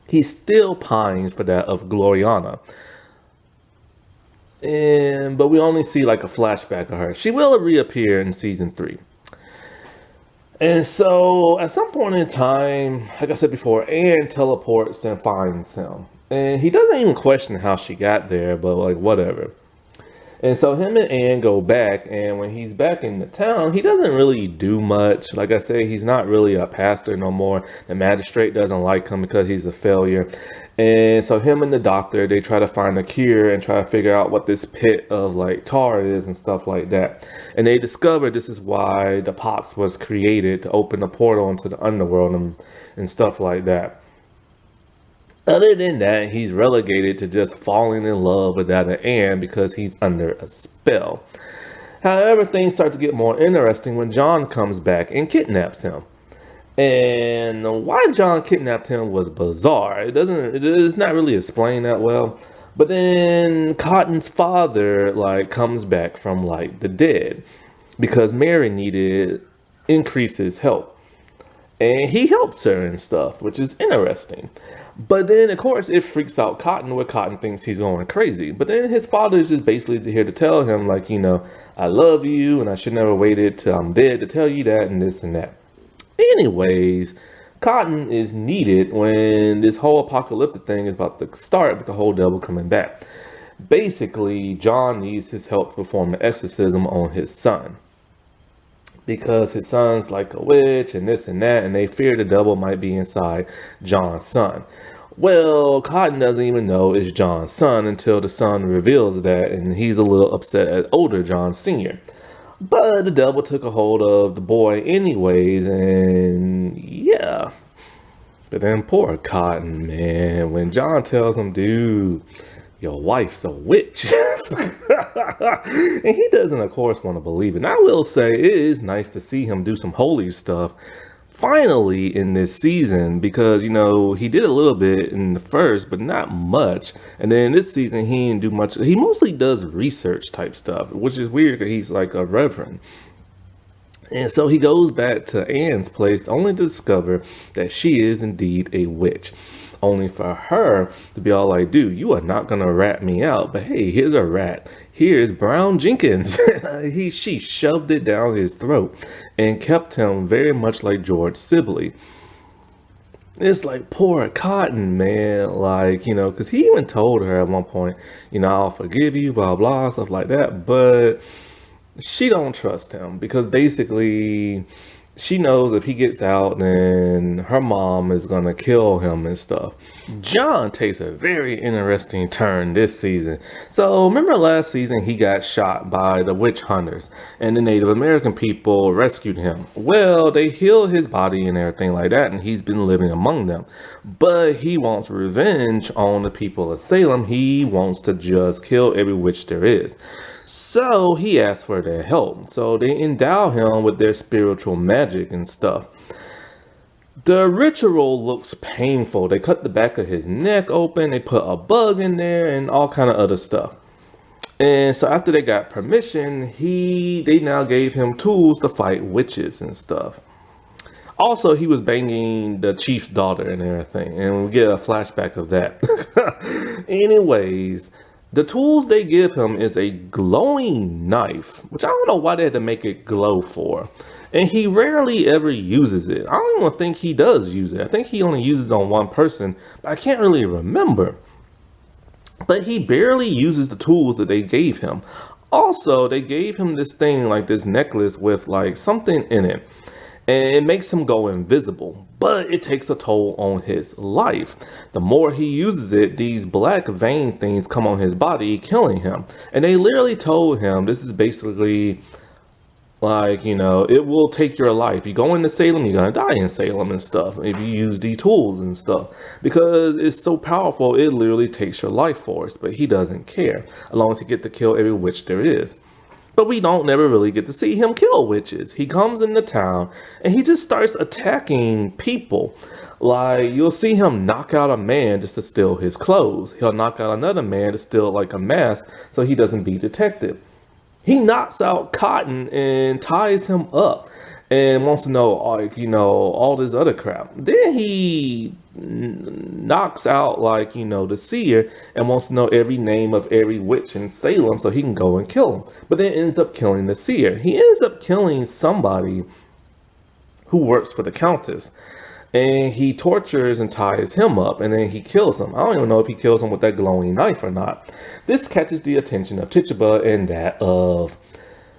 He still pines for that of Gloriana. But we only see like a flashback of her. She will reappear in season 3. And so at some point in time, like I said before, Anne teleports and finds him. And he doesn't even question how she got there, but like whatever. And so him and Anne go back, and when he's back in the town, he doesn't really do much. Like I say, he's not really a pastor no more. The magistrate doesn't like him because he's a failure. And so him and the doctor, they try to find a cure and try to figure out what this pit of like tar is and stuff like that. And they discover this is why the pots was created, to open the portal into the underworld and stuff like that. Other than that, he's relegated to just falling in love with that Anne because he's under a spell. However, things start to get more interesting when John comes back and kidnaps him. And why John kidnapped him was bizarre. It's not really explained that well. But then Cotton's father comes back from the dead because Mary needed increases help. And he helps her and stuff, which is interesting. But then, of course, it freaks out Cotton, where Cotton thinks he's going crazy. But then his father is just basically here to tell him, I love you, and I should never waited till I'm dead to tell you that, and this and that. Anyways, Cotton is needed when this whole apocalyptic thing is about to start with the whole devil coming back. Basically, John needs his help to perform an exorcism on his son, because his son's like a witch and this and that, and they fear the devil might be inside John's son. Well, Cotton doesn't even know it's John's son until the son reveals that, and he's a little upset at older John Sr. But the devil took a hold of the boy anyways, and yeah. But then poor Cotton, man, when John tells him, dude, your wife's a witch. And he doesn't, of course, want to believe it. And I will say, it is nice to see him do some holy stuff. finally in this season, because he did a little bit in the first but not much, and then this season he didn't do much. He mostly does research type stuff, which is weird because he's like a reverend. And so he goes back to Anne's place only to discover that she is indeed a witch. Only for her to be all like, dude, you are not gonna rat me out. But hey, here's a rat. Here's Brown Jenkins. She shoved it down his throat and kept him very much like George Sibley. It's like poor Cotton, man. Like, because he even told her at one point, I'll forgive you, blah, blah, stuff like that. But she don't trust him because basically she knows if he gets out, then her mom is gonna kill him and stuff. John takes a very interesting turn this season. So remember last season he got shot by the witch hunters and the Native American people rescued him. Well, they healed his body and everything like that, and he's been living among them. But he wants revenge on the people of Salem. He wants to just kill every witch there is. So he asked for their help. So they endow him with their spiritual magic and stuff. The ritual looks painful. They cut the back of his neck open. They put a bug in there and all kind of other stuff. And so after they got permission, they now gave him tools to fight witches and stuff. Also, he was banging the chief's daughter and everything. And we get a flashback of that. Anyways, the tools they give him is a glowing knife, which I don't know why they had to make it glow for. And he rarely ever uses it. I don't even think he does use it. I think he only uses it on one person, but I can't really remember. But he barely uses the tools that they gave him. Also, they gave him this thing, like this necklace with like something in it. And it makes him go invisible, but it takes a toll on his life. The more he uses it, these black vein things come on his body, killing him. And they literally told him, this is basically like, it will take your life. You go into Salem, you're gonna die in Salem and stuff if you use these tools and stuff. Because it's so powerful, it literally takes your life force. But he doesn't care, as long as he gets to kill every witch there is. But we don't never really get to see him kill witches. He comes into town and he just starts attacking people. Like, you'll see him knock out a man just to steal his clothes. He'll knock out another man to steal like a mask so he doesn't be detected. He knocks out Cotton and ties him up and wants to know, like, all this other crap. Then he knocks out, like, the seer and wants to know every name of every witch in Salem so he can go and kill him. But then ends up killing the seer. He ends up killing somebody who works for the Countess. And he tortures and ties him up, and then he kills him. I don't even know if he kills him with that glowing knife or not. This catches the attention of Tituba and that of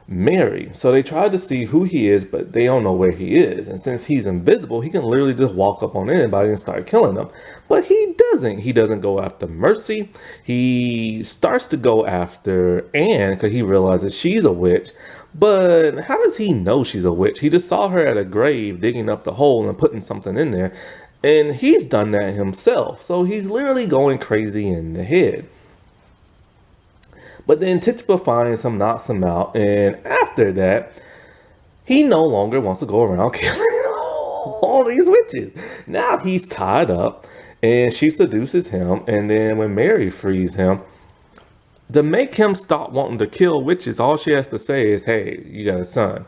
Mary. So they try to see who he is, but they don't know where he is. And since he's invisible, he can literally just walk up on anybody and start killing them. But he doesn't. He doesn't go after Mercy. He starts to go after Anne because he realizes she's a witch. But how does he know she's a witch? He just saw her at a grave digging up the hole and putting something in there. And he's done that himself. So he's literally going crazy in the head. But then Tituba finds him, knocks him out, and after that, he no longer wants to go around killing all these witches. Now he's tied up, and she seduces him, and then when Mary frees him, to make him stop wanting to kill witches, all she has to say is, hey, you got a son,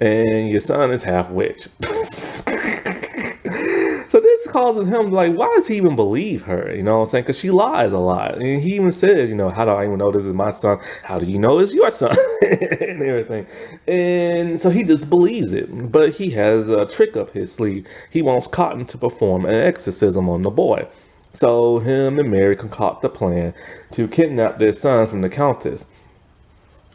and your son is half witch. So this causes him, like, why does he even believe her? You know what I'm saying? Because she lies a lot. And he even says, how do I even know this is my son? How do you know it's your son? And everything. And so he just believes it. But he has a trick up his sleeve. He wants Cotton to perform an exorcism on the boy. So him and Mary concoct a plan to kidnap their son from the Countess.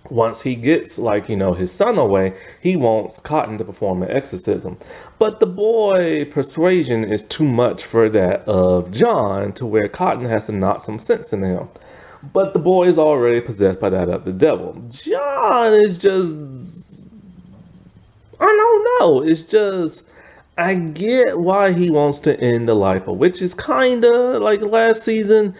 Once he gets, his son away, he wants Cotton to perform an exorcism. But the boy persuasion is too much for that of John, to where Cotton has to knock some sense into him. But the boy is already possessed by that of the devil. John is just, I don't know, it's just, I get why he wants to end the life of witches, kinda like last season.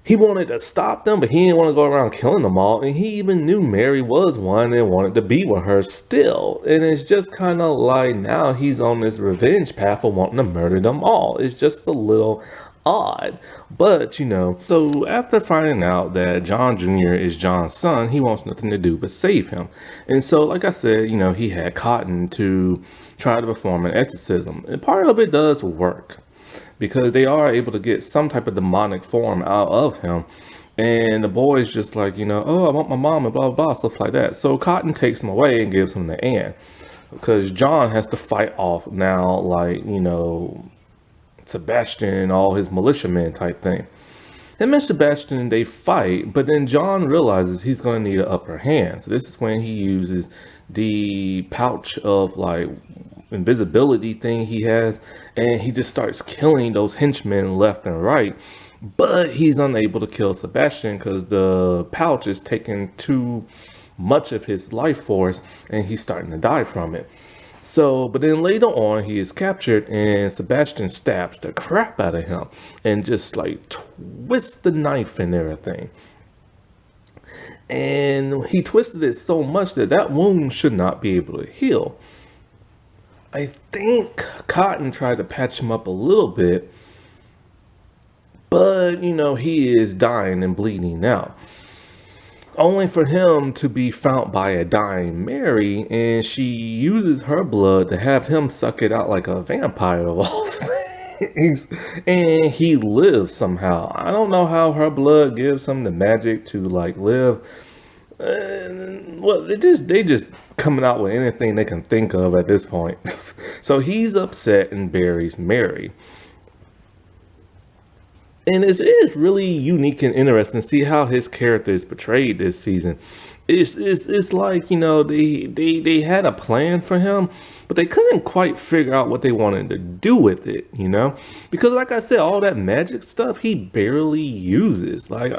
He wanted to stop them, but he didn't want to go around killing them all. And he even knew Mary was one and wanted to be with her still. And it's just kind of like now he's on this revenge path of wanting to murder them all. It's just a little odd. But, so after finding out that John Jr. is John's son, he wants nothing to do but save him. And so, like I said, he had Cotton to try to perform an exorcism. And part of it does work, because they are able to get some type of demonic form out of him. And the boy's just like, oh, I want my mom and blah, blah, blah, stuff like that. So Cotton takes him away and gives him the Ann, because John has to fight off now, like, Sebastian and all his militiamen type thing. Him and Sebastian, they fight, but then John realizes he's going to need an upper hand. So this is when he uses the pouch of like invisibility thing he has, and he just starts killing those henchmen left and right. But he's unable to kill Sebastian because the pouch is taking too much of his life force, and he's starting to die from it. So, but then later on, he is captured, and Sebastian stabs the crap out of him and just like twists the knife and everything. And he twisted it so much that that wound should not be able to heal. I think Cotton tried to patch him up a little bit, but he is dying and bleeding out. Only for him to be found by a dying Mary, and she uses her blood to have him suck it out like a vampire of all things. And he lives somehow. I don't know how her blood gives him the magic to like live. Well, they just coming out with anything they can think of at this point. So he's upset and buries Mary. And it is really unique and interesting to see how his character is portrayed this season. It's like, they had a plan for him, but they couldn't quite figure out what they wanted to do with it, Because like I said, all that magic stuff he barely uses. Like,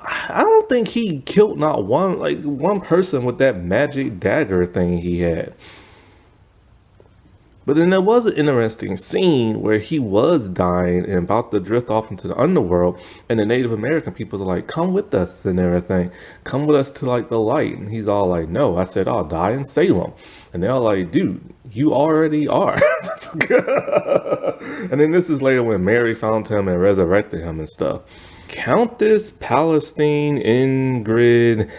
I don't think he killed not one person with that magic dagger thing he had. But then there was an interesting scene where he was dying and about to drift off into the underworld, and the Native American people are like, come with us and everything. Come with us to like the light. And he's all like, no. I said, I'll die in Salem. And they're all like, dude, you already are. And then this is later when Mary found him and resurrected him and stuff. Countess Palestine Ingrid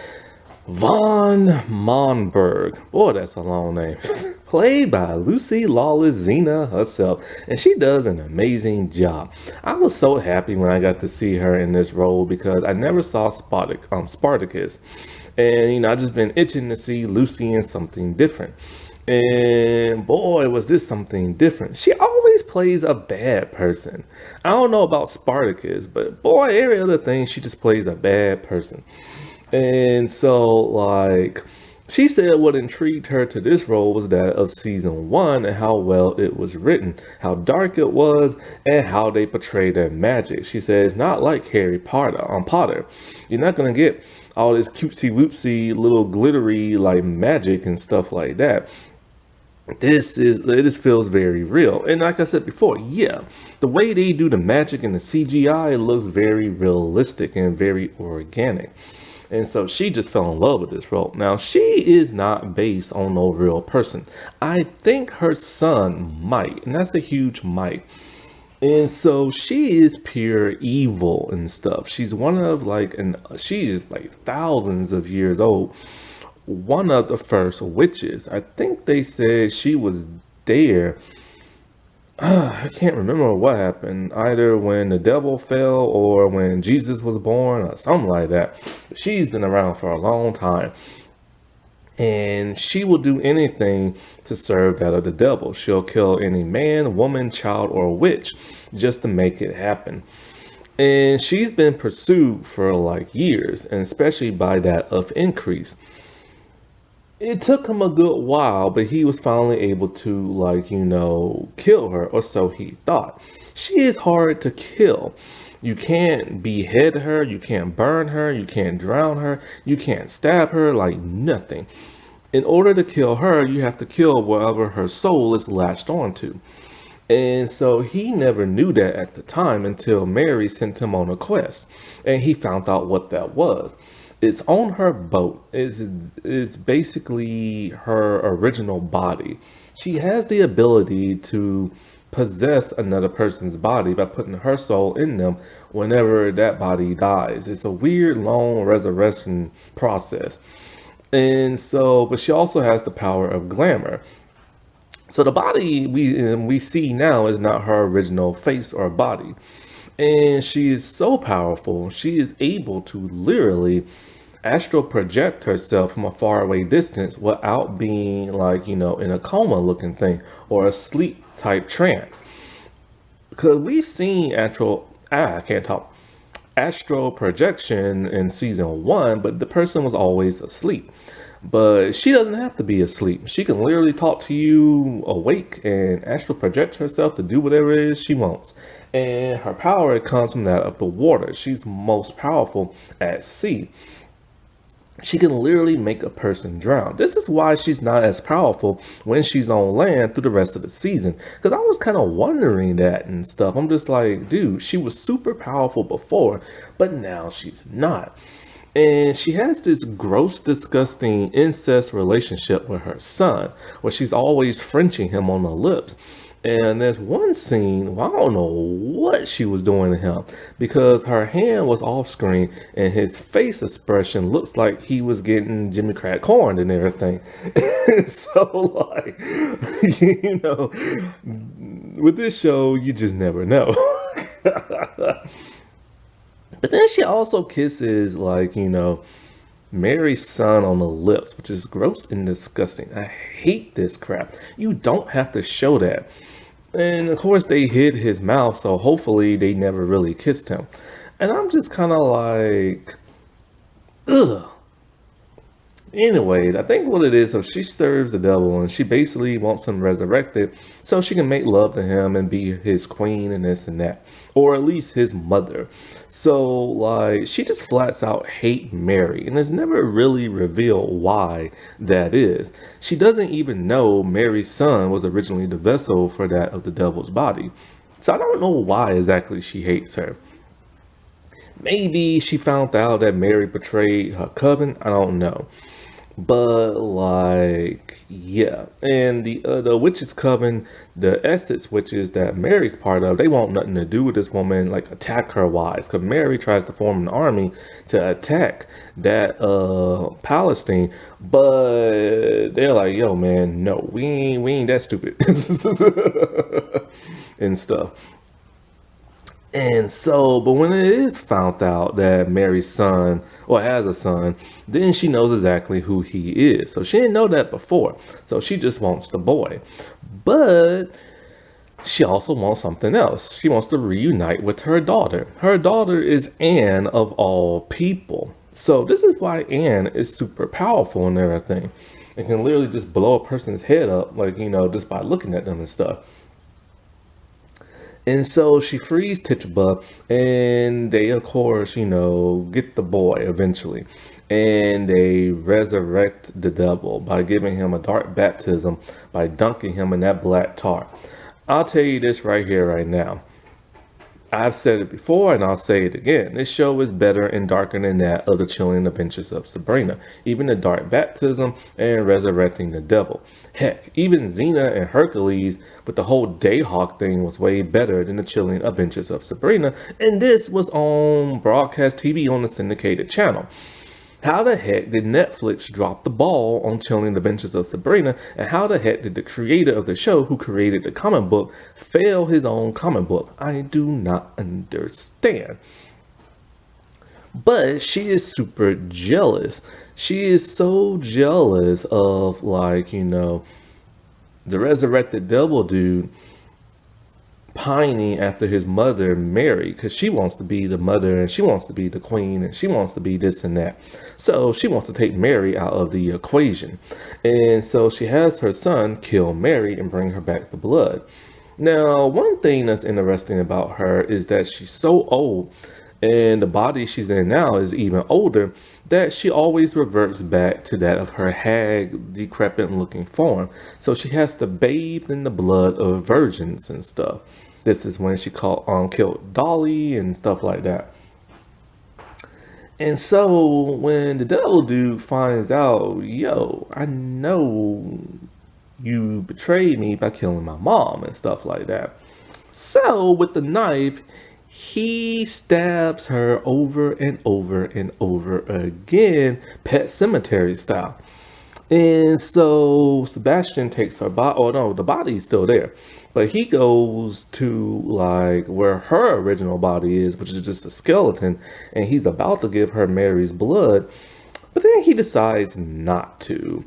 von Monberg. Boy, that's a long name. Played by Lucy Lawless Zena herself, and she does an amazing job. I was so happy when I got to see her in this role because I never saw Spartacus, and I just been itching to see Lucy in something different. And boy, was this something different. She always plays a bad person. I don't know about Spartacus, but boy, every other thing she just plays a bad person. And so like, she said what intrigued her to this role was that of season 1 and how well it was written, how dark it was, and how they portrayed their magic. She said it's not like Harry Potter. You're not going to get all this cutesy whoopsie little glittery like magic and stuff like that. This feels very real. And like I said before, yeah, the way they do the magic and the CGI, it looks very realistic and very organic. And so she just fell in love with this role. Now, she is not based on no real person. I think her son might, and that's a huge might. And so she is pure evil and stuff. She's one of she is like thousands of years old. One of the first witches. I think they said she was there. I can't remember what happened, either when the devil fell or when Jesus was born or something like that. She's been around for a long time. And she will do anything to serve that of the devil. She'll kill any man, woman, child, or witch just to make it happen. And she's been pursued for like years, and especially by that of Increase. It took him a good while, but he was finally able to, kill her, or so he thought. She is hard to kill. You can't behead her, you can't burn her, you can't drown her, you can't stab her, like nothing. In order to kill her, you have to kill wherever her soul is latched onto. And so he never knew that at the time until Mary sent him on a quest, and he found out what that was. It's on her boat. Is basically her original body. She has the ability to possess another person's body by putting her soul in them whenever that body dies. It's a weird, long resurrection process. And so, but she also has the power of glamour. So the body we see now is not her original face or body. And she is so powerful, she is able to literally astral project herself from a faraway distance without being like, in a coma looking thing or a sleep type trance. Because we've seen I can't talk, astral projection in season one, but the person was always asleep. But she doesn't have to be asleep. She can literally talk to you awake and astral project herself to do whatever it is she wants. And her power comes from that of the water. She's most powerful at sea. She can literally make a person drown. This is why she's not as powerful when she's on land through the rest of the season. Because I was kind of wondering that and stuff. I'm just like, dude, she was super powerful before, but now she's not. And she has this gross, disgusting incest relationship with her son, where she's always Frenching him on the lips. And there's one scene, well, I don't know what she was doing to him because her hand was off screen and his face expression looks like he was getting Jimmy Crack corn and everything. So, like, you know, with this show, you just never know. But then she also kisses, like, Mary's son on the lips, which is gross and disgusting. I hate this crap. You don't have to show that. And of course, they hid his mouth, so hopefully they never really kissed him. And I'm just kind of like, ugh. Anyways, I think what it is, so she serves the devil and she basically wants him resurrected so she can make love to him and be his queen and this and that, or at least his mother. So, like, she just flats out hate Mary and it's never really revealed why that is. She doesn't even know Mary's son was originally the vessel for that of the devil's body. So I don't know why exactly she hates her. Maybe she found out that Mary betrayed her coven. I don't know. But like, yeah, and the witches coven, the Essex witches that Mary's part of, they want nothing to do with this woman. Like attack her wives, because Mary tries to form an army to attack that Palestine, but they're like, yo, man, no, we ain't that stupid and stuff. And so, but when it is found out that Mary's son, or has a son, then she knows exactly who he is. So she didn't know that before. So she just wants the boy. But she also wants something else. She wants to reunite with her daughter. Her daughter is Anne of all people. So this is why Anne is super powerful and everything. It can literally just blow a person's head up, like, just by looking at them and stuff. And so she frees Tituba, and they, of course, get the boy eventually. And they resurrect the devil by giving him a dark baptism, by dunking him in that black tar. I'll tell you this right here, right now. I've said it before and I'll say it again. This show is better and darker than that of the chilling adventures of Sabrina. Even the dark baptism and resurrecting the devil. Heck, even Xena and Hercules with the whole Dayhawk thing was way better than the chilling adventures of Sabrina. And this was on broadcast TV on the syndicated channel. How the heck did Netflix drop the ball on Chilling Adventures of Sabrina? And how the heck did the creator of the show, who created the comic book, fail his own comic book? I do not understand. But she is super jealous. She is so jealous of, like, the resurrected devil dude pining after his mother Mary, because she wants to be the mother and she wants to be the queen and she wants to be this and that. So she wants to take Mary out of the equation. And so she has her son kill Mary and bring her back to blood. Now, one thing that's interesting about her is that she's so old and the body she's in now is even older, that she always reverts back to that of her hag, decrepit looking form. So she has to bathe in the blood of virgins and stuff. This is when she killed Dolly and stuff like that. And so when the devil dude finds out, yo, I know you betrayed me by killing my mom and stuff like that. So with the knife, he stabs her over and over and over again, Pet Cemetery style. And so Sebastian takes her body. Oh no, the body's still there, but he goes to like where her original body is, which is just a skeleton, and he's about to give her Mary's blood, but then he decides not to.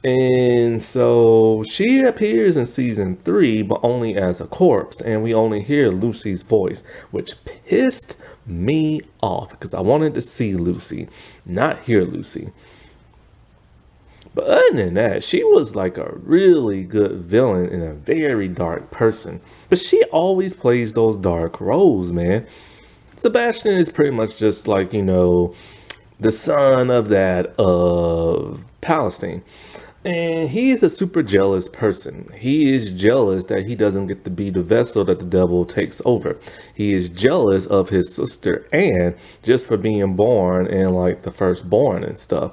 And so she appears in season 3, but only as a corpse, and we only hear Lucy's voice, which pissed me off because I wanted to see Lucy, not hear Lucy. But other than that, she was like a really good villain and a very dark person. But she always plays those dark roles, man. Sebastian is pretty much just like, the son of that of Palestine. And he is a super jealous person. He is jealous that he doesn't get to be the vessel that the devil takes over. He is jealous of his sister Anne just for being born and like the firstborn and stuff.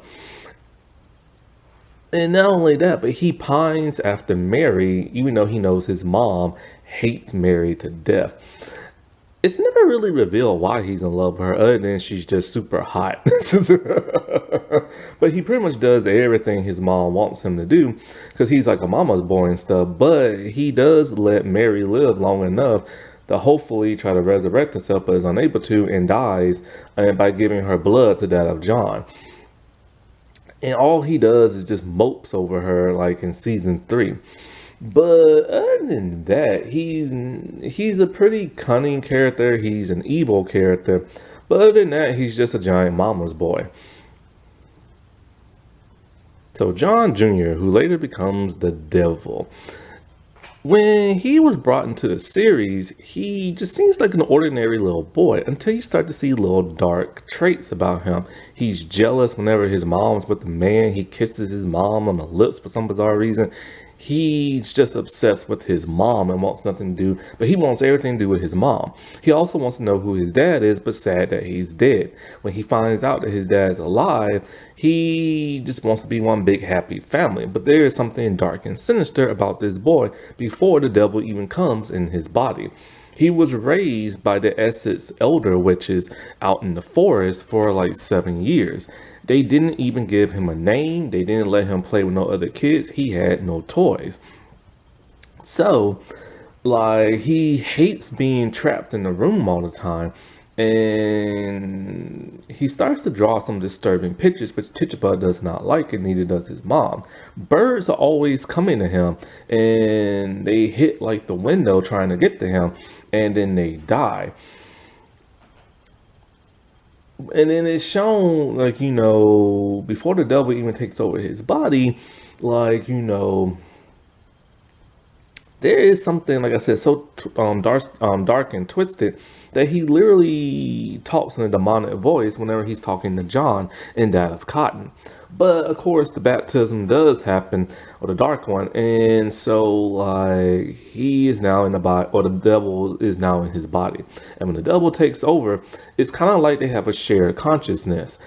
And not only that, but he pines after Mary, even though he knows his mom hates Mary to death. It's never really revealed why he's in love with her, other than she's just super hot. But he pretty much does everything his mom wants him to do, because he's like a mama's boy and stuff. But he does let Mary live long enough to hopefully try to resurrect himself, but is unable to and dies by giving her blood to that of John. And all he does is just mopes over her like in season 3. But other than that, he's a pretty cunning character. He's an evil character. But other than that, he's just a giant mama's boy. So John Jr., who later becomes the devil. When he was brought into the series, he just seems like an ordinary little boy until you start to see little dark traits about him. He's jealous whenever his mom's with the man. He kisses his mom on the lips for some bizarre reason. He's just obsessed with his mom and wants nothing to do, but he wants everything to do with his mom. He also wants to know who his dad is, but sad that he's dead. When he finds out that his dad's alive, he just wants to be one big happy family. But there is something dark and sinister about this boy before the devil even comes in his body. He was raised by the Essex elder witches out in the forest for like 7 years. They didn't even give him a name. They didn't let him play with no other kids. He had no toys. So, like, he hates being trapped in the room all the time. And he starts to draw some disturbing pictures, which Tituba does not like, and neither does his mom. Birds are always coming to him, and they hit like the window trying to get to him, and then they die. And then it's shown, like, before the devil even takes over his body, like, there is something, like I said, so dark and twisted that he literally talks in a demonic voice whenever he's talking to John in that of Cotton. But of course, the baptism does happen, or the dark one, and so like he is now in the body, or the devil is now in his body. And when the devil takes over, it's kind of like they have a shared consciousness.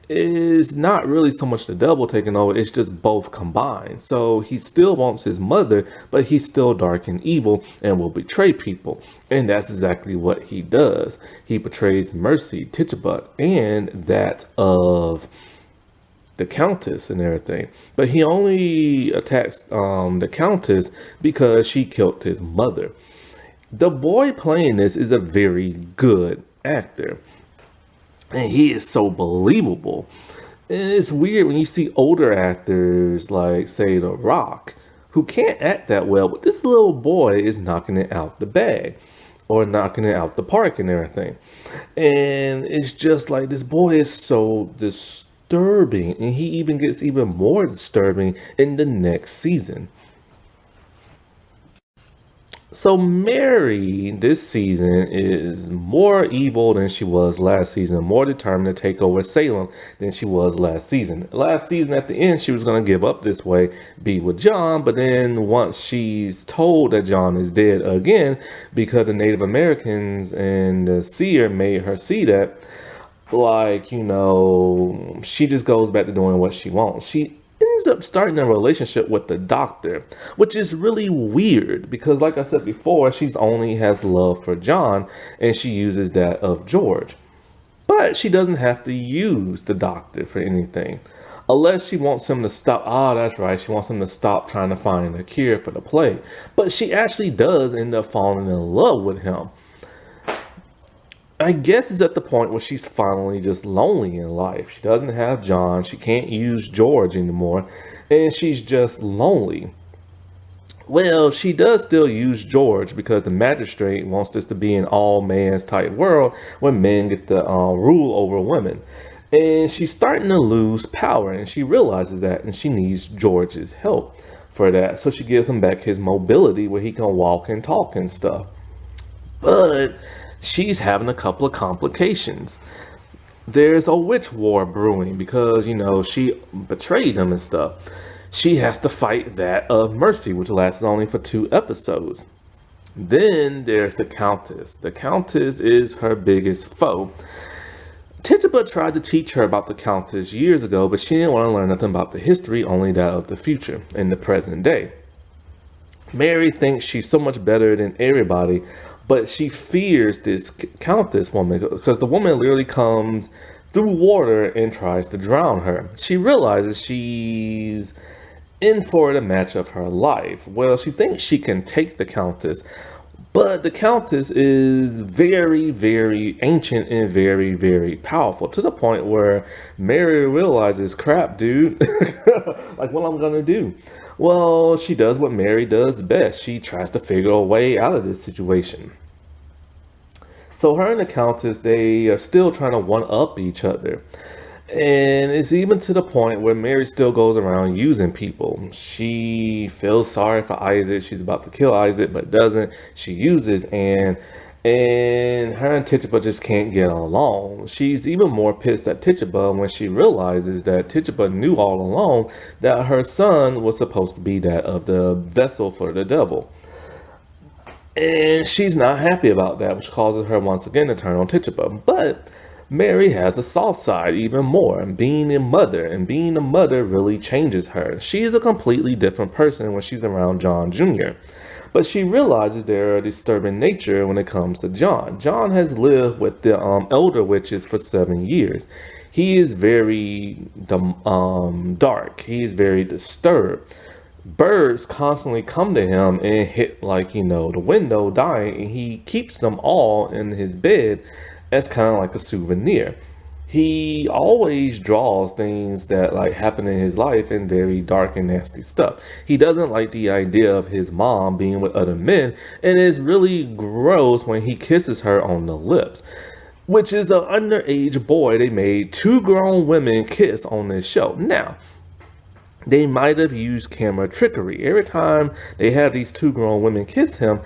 It's not really so much the devil taking over, it's just both combined. So he still wants his mother, but he's still dark and evil and will betray people. And that's exactly what he does. He betrays Mercy, Tituba, and that of the Countess and everything. But he only attacks the Countess because she killed his mother. The boy playing this is a very good actor. And he is so believable. And it's weird when you see older actors like, say, The Rock, who can't act that well, but this little boy is knocking it out the bag or knocking it out the park and everything. And it's just like this boy is so disturbing, and he even gets even more disturbing in the next season. So Mary this season is more evil than she was last season, more determined to take over Salem than she was last season. Last season at the end she was going to give up this way, be with John, but then once she's told that John is dead again because the Native Americans and the seer made her see that, like, she just goes back to doing what she wants. She ends up starting a relationship with the doctor, which is really weird because, like I said before, she's only has love for John and she uses that of George. But she doesn't have to use the doctor for anything. Unless she wants him to stop. Ah, that's right. She wants him to stop trying to find a cure for the plague. But she actually does end up falling in love with him. I guess it's at the point where she's finally just lonely in life. She doesn't have John, she can't use George anymore, and she's just lonely. Well, she does still use George because the magistrate wants this to be an all man's type world where men get to rule over women. And she's starting to lose power, and she realizes that, and she needs George's help for that. So she gives him back his mobility where he can walk and talk and stuff. But she's having a couple of complications. There's a witch war brewing because, she betrayed him and stuff. She has to fight that of Mercy, which lasts only for 2 episodes. Then there's the Countess. The Countess is her biggest foe. Tituba tried to teach her about the Countess years ago, but she didn't want to learn nothing about the history, only that of the future and the present day. Mary thinks she's so much better than everybody, but she fears this Countess woman because the woman literally comes through water and tries to drown her. She realizes she's in for the match of her life. Well, she thinks she can take the Countess, but the Countess is very, very ancient and very, very powerful to the point where Mary realizes, crap, dude, like what I'm gonna do. Well, she does what Mary does best. She tries to figure a way out of this situation. So her and the Countess, they are still trying to one up each other. And it's even to the point where Mary still goes around using people. She feels sorry for Isaac. She's about to kill Isaac, but doesn't. She uses and her and Tituba just can't get along. She's even more pissed at Tituba when she realizes that Tituba knew all along that her son was supposed to be that of the vessel for the devil. And she's not happy about that, which causes her once again to turn on Tituba. But Mary has a soft side even more, and being a mother really changes her. She's a completely different person when she's around John Jr. But she realizes there are disturbing nature when it comes to John. John has lived with the elder witches for 7 years. He is very dark. He is very disturbed. Birds constantly come to him and hit, like, the window dying, and he keeps them all in his bed as kind of like a souvenir. He always draws things that like happen in his life and very dark and nasty stuff. He doesn't like the idea of his mom being with other men, and it's really gross when he kisses her on the lips, which is an underage boy. They made 2 grown women kiss on this show. Now, they might have used camera trickery. Every time they have these 2 grown women kiss him,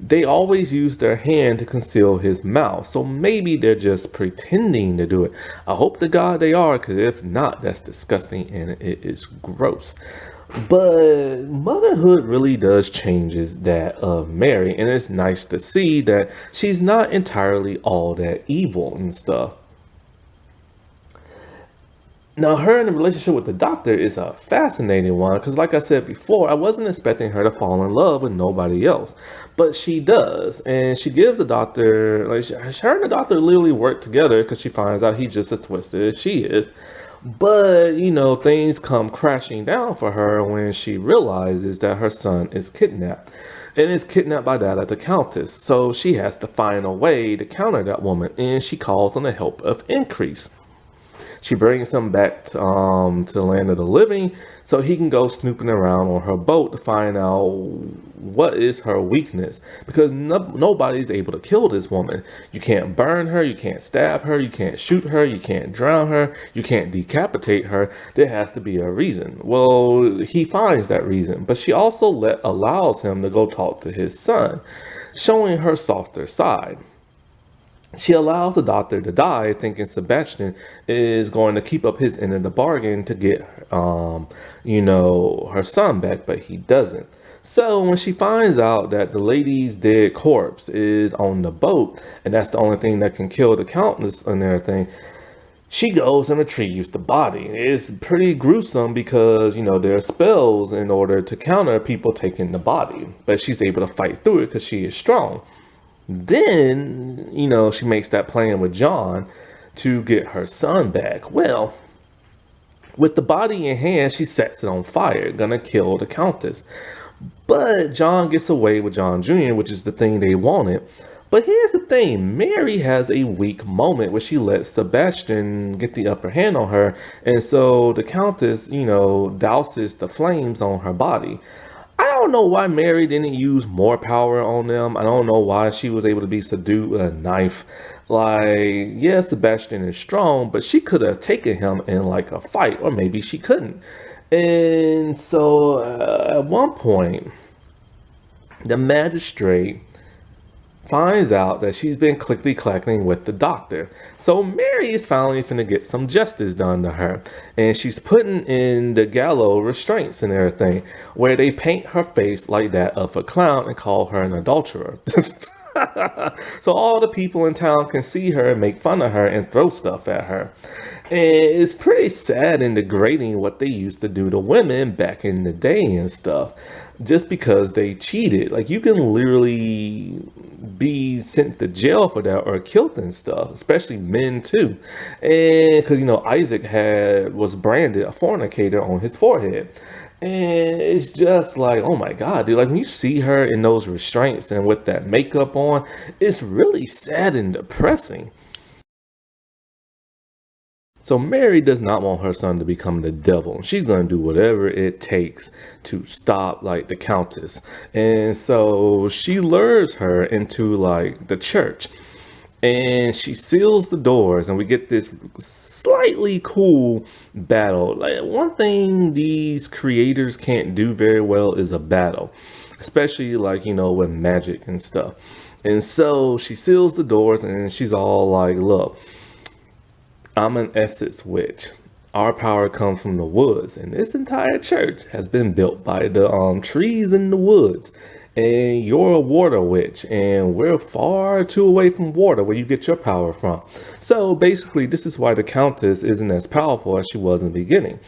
they always use their hand to conceal his mouth. So maybe they're just pretending to do it. I hope to God they are, because if not, that's disgusting and it is gross. But motherhood really does changes that of Mary, and it's nice to see that she's not entirely all that evil and stuff. Now, her in the relationship with the doctor is a fascinating one because, like I said before, I wasn't expecting her to fall in love with nobody else, but she does, and she gives the doctor, like, her and the doctor literally work together because she finds out he's just as twisted as she is. But, things come crashing down for her when she realizes that her son is kidnapped. And is kidnapped by that of the Countess. So she has to find a way to counter that woman, and she calls on the help of Increase. She brings him back to the land of the living so he can go snooping around on her boat to find out what is her weakness. Because nobody's able to kill this woman. You can't burn her, you can't stab her, you can't shoot her, you can't drown her, you can't decapitate her. There has to be a reason. Well, he finds that reason, but she also allows him to go talk to his son, showing her softer side. She allows the doctor to die, thinking Sebastian is going to keep up his end of the bargain to get, her son back, but he doesn't. So when she finds out that the lady's dead corpse is on the boat, and that's the only thing that can kill the countess and everything, she goes and retrieves the body. It's pretty gruesome because, there are spells in order to counter people taking the body, but she's able to fight through it because she is strong. Then, she makes that plan with John to get her son back. Well, with the body in hand, she sets it on fire, gonna kill the Countess. But John gets away with John Jr., which is the thing they wanted. But here's the thing, Mary has a weak moment where she lets Sebastian get the upper hand on her. And so the Countess, douses the flames on her body. I don't know why Mary didn't use more power on them. I don't know why she was able to be subdued with a knife. Like, yeah, Sebastian is strong, but she could have taken him in like a fight, or maybe she couldn't. And so at one point, the magistrate finds out that she's been clickety-clacking with the doctor. So Mary is finally finna get some justice done to her. And she's putting in the gallows restraints and everything, where they paint her face like that of a clown and call her an adulterer. So all the people in town can see her, make fun of her, and throw stuff at her. And it's pretty sad and degrading what they used to do to women back in the day and stuff, just because they cheated. Like, you can literally be sent to jail for that or killed and stuff, especially men too. And because Isaac was branded a fornicator on his forehead. And it's just like, oh my God, dude. Like, when you see her in those restraints and with that makeup on, it's really sad and depressing. So Mary does not want her son to become the devil. She's going to do whatever it takes to stop like the Countess. And so she lures her into like the church, and she seals the doors, and we get this slightly cool battle. Like, one thing these creators can't do very well is a battle, especially like, with magic and stuff. And so she seals the doors, and she's all like, look, I'm an Essex witch. Our power comes from the woods, and this entire church has been built by the trees in the woods. And you're a water witch, and we're far too away from water where you get your power from. So basically, this is why the Countess isn't as powerful as she was in the beginning.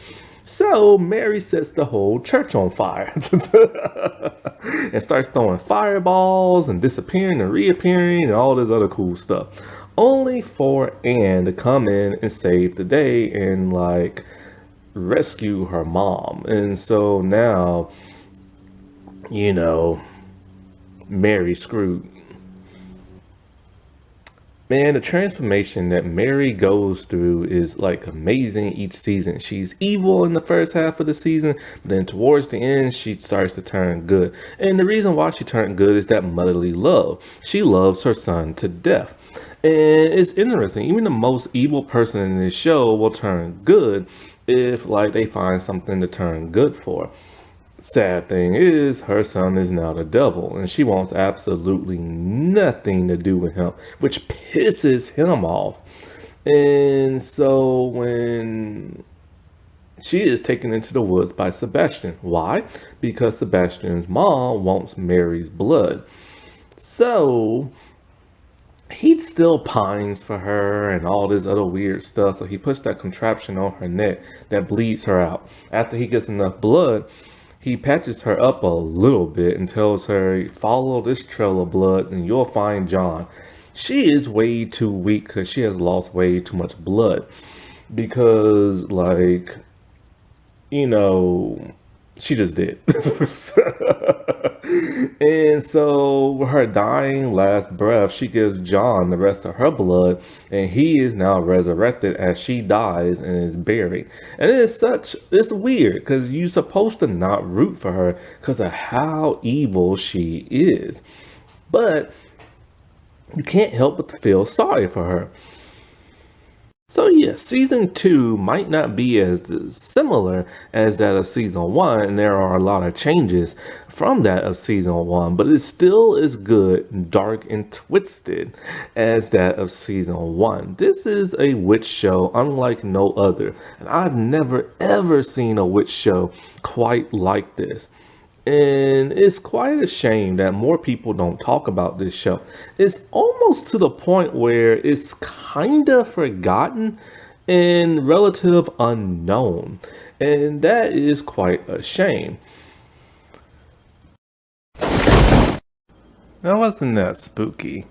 So Mary sets the whole church on fire and starts throwing fireballs and disappearing and reappearing and all this other cool stuff. Only for Anne to come in and save the day and like rescue her mom. And so now, Mary screwed. Man, the transformation that Mary goes through is like amazing each season. She's evil in the first half of the season, but then towards the end, she starts to turn good. And the reason why she turned good is that motherly love. She loves her son to death. And it's interesting, even the most evil person in this show will turn good if like they find something to turn good for. Sad thing is, her son is now the devil, and she wants absolutely nothing to do with him, which pisses him off. And so when she is taken into the woods by Sebastian. Why? Because Sebastian's mom wants Mary's blood. So he still pines for her and all this other weird stuff. So he puts that contraption on her neck that bleeds her out. After he gets enough blood, he patches her up a little bit and tells her, follow this trail of blood and you'll find John. She is way too weak because she has lost way too much blood. Because, like, she just did. And so, with her dying last breath, she gives John the rest of her blood, and he is now resurrected as she dies and is buried. And it's weird because you're supposed to not root for her because of how evil she is. But you can't help but to feel sorry for her. So yeah, season two might not be as similar as that of season one, and there are a lot of changes from that of season one, but it still is good, dark, and twisted as that of season one. This is a witch show unlike no other, and I've never ever seen a witch show quite like this. And it's quite a shame that more people don't talk about this show. It's almost to the point where it's kind of forgotten and relative unknown. And that is quite a shame. That wasn't that spooky.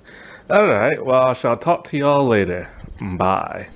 Alright, well, I shall talk to y'all later. Bye.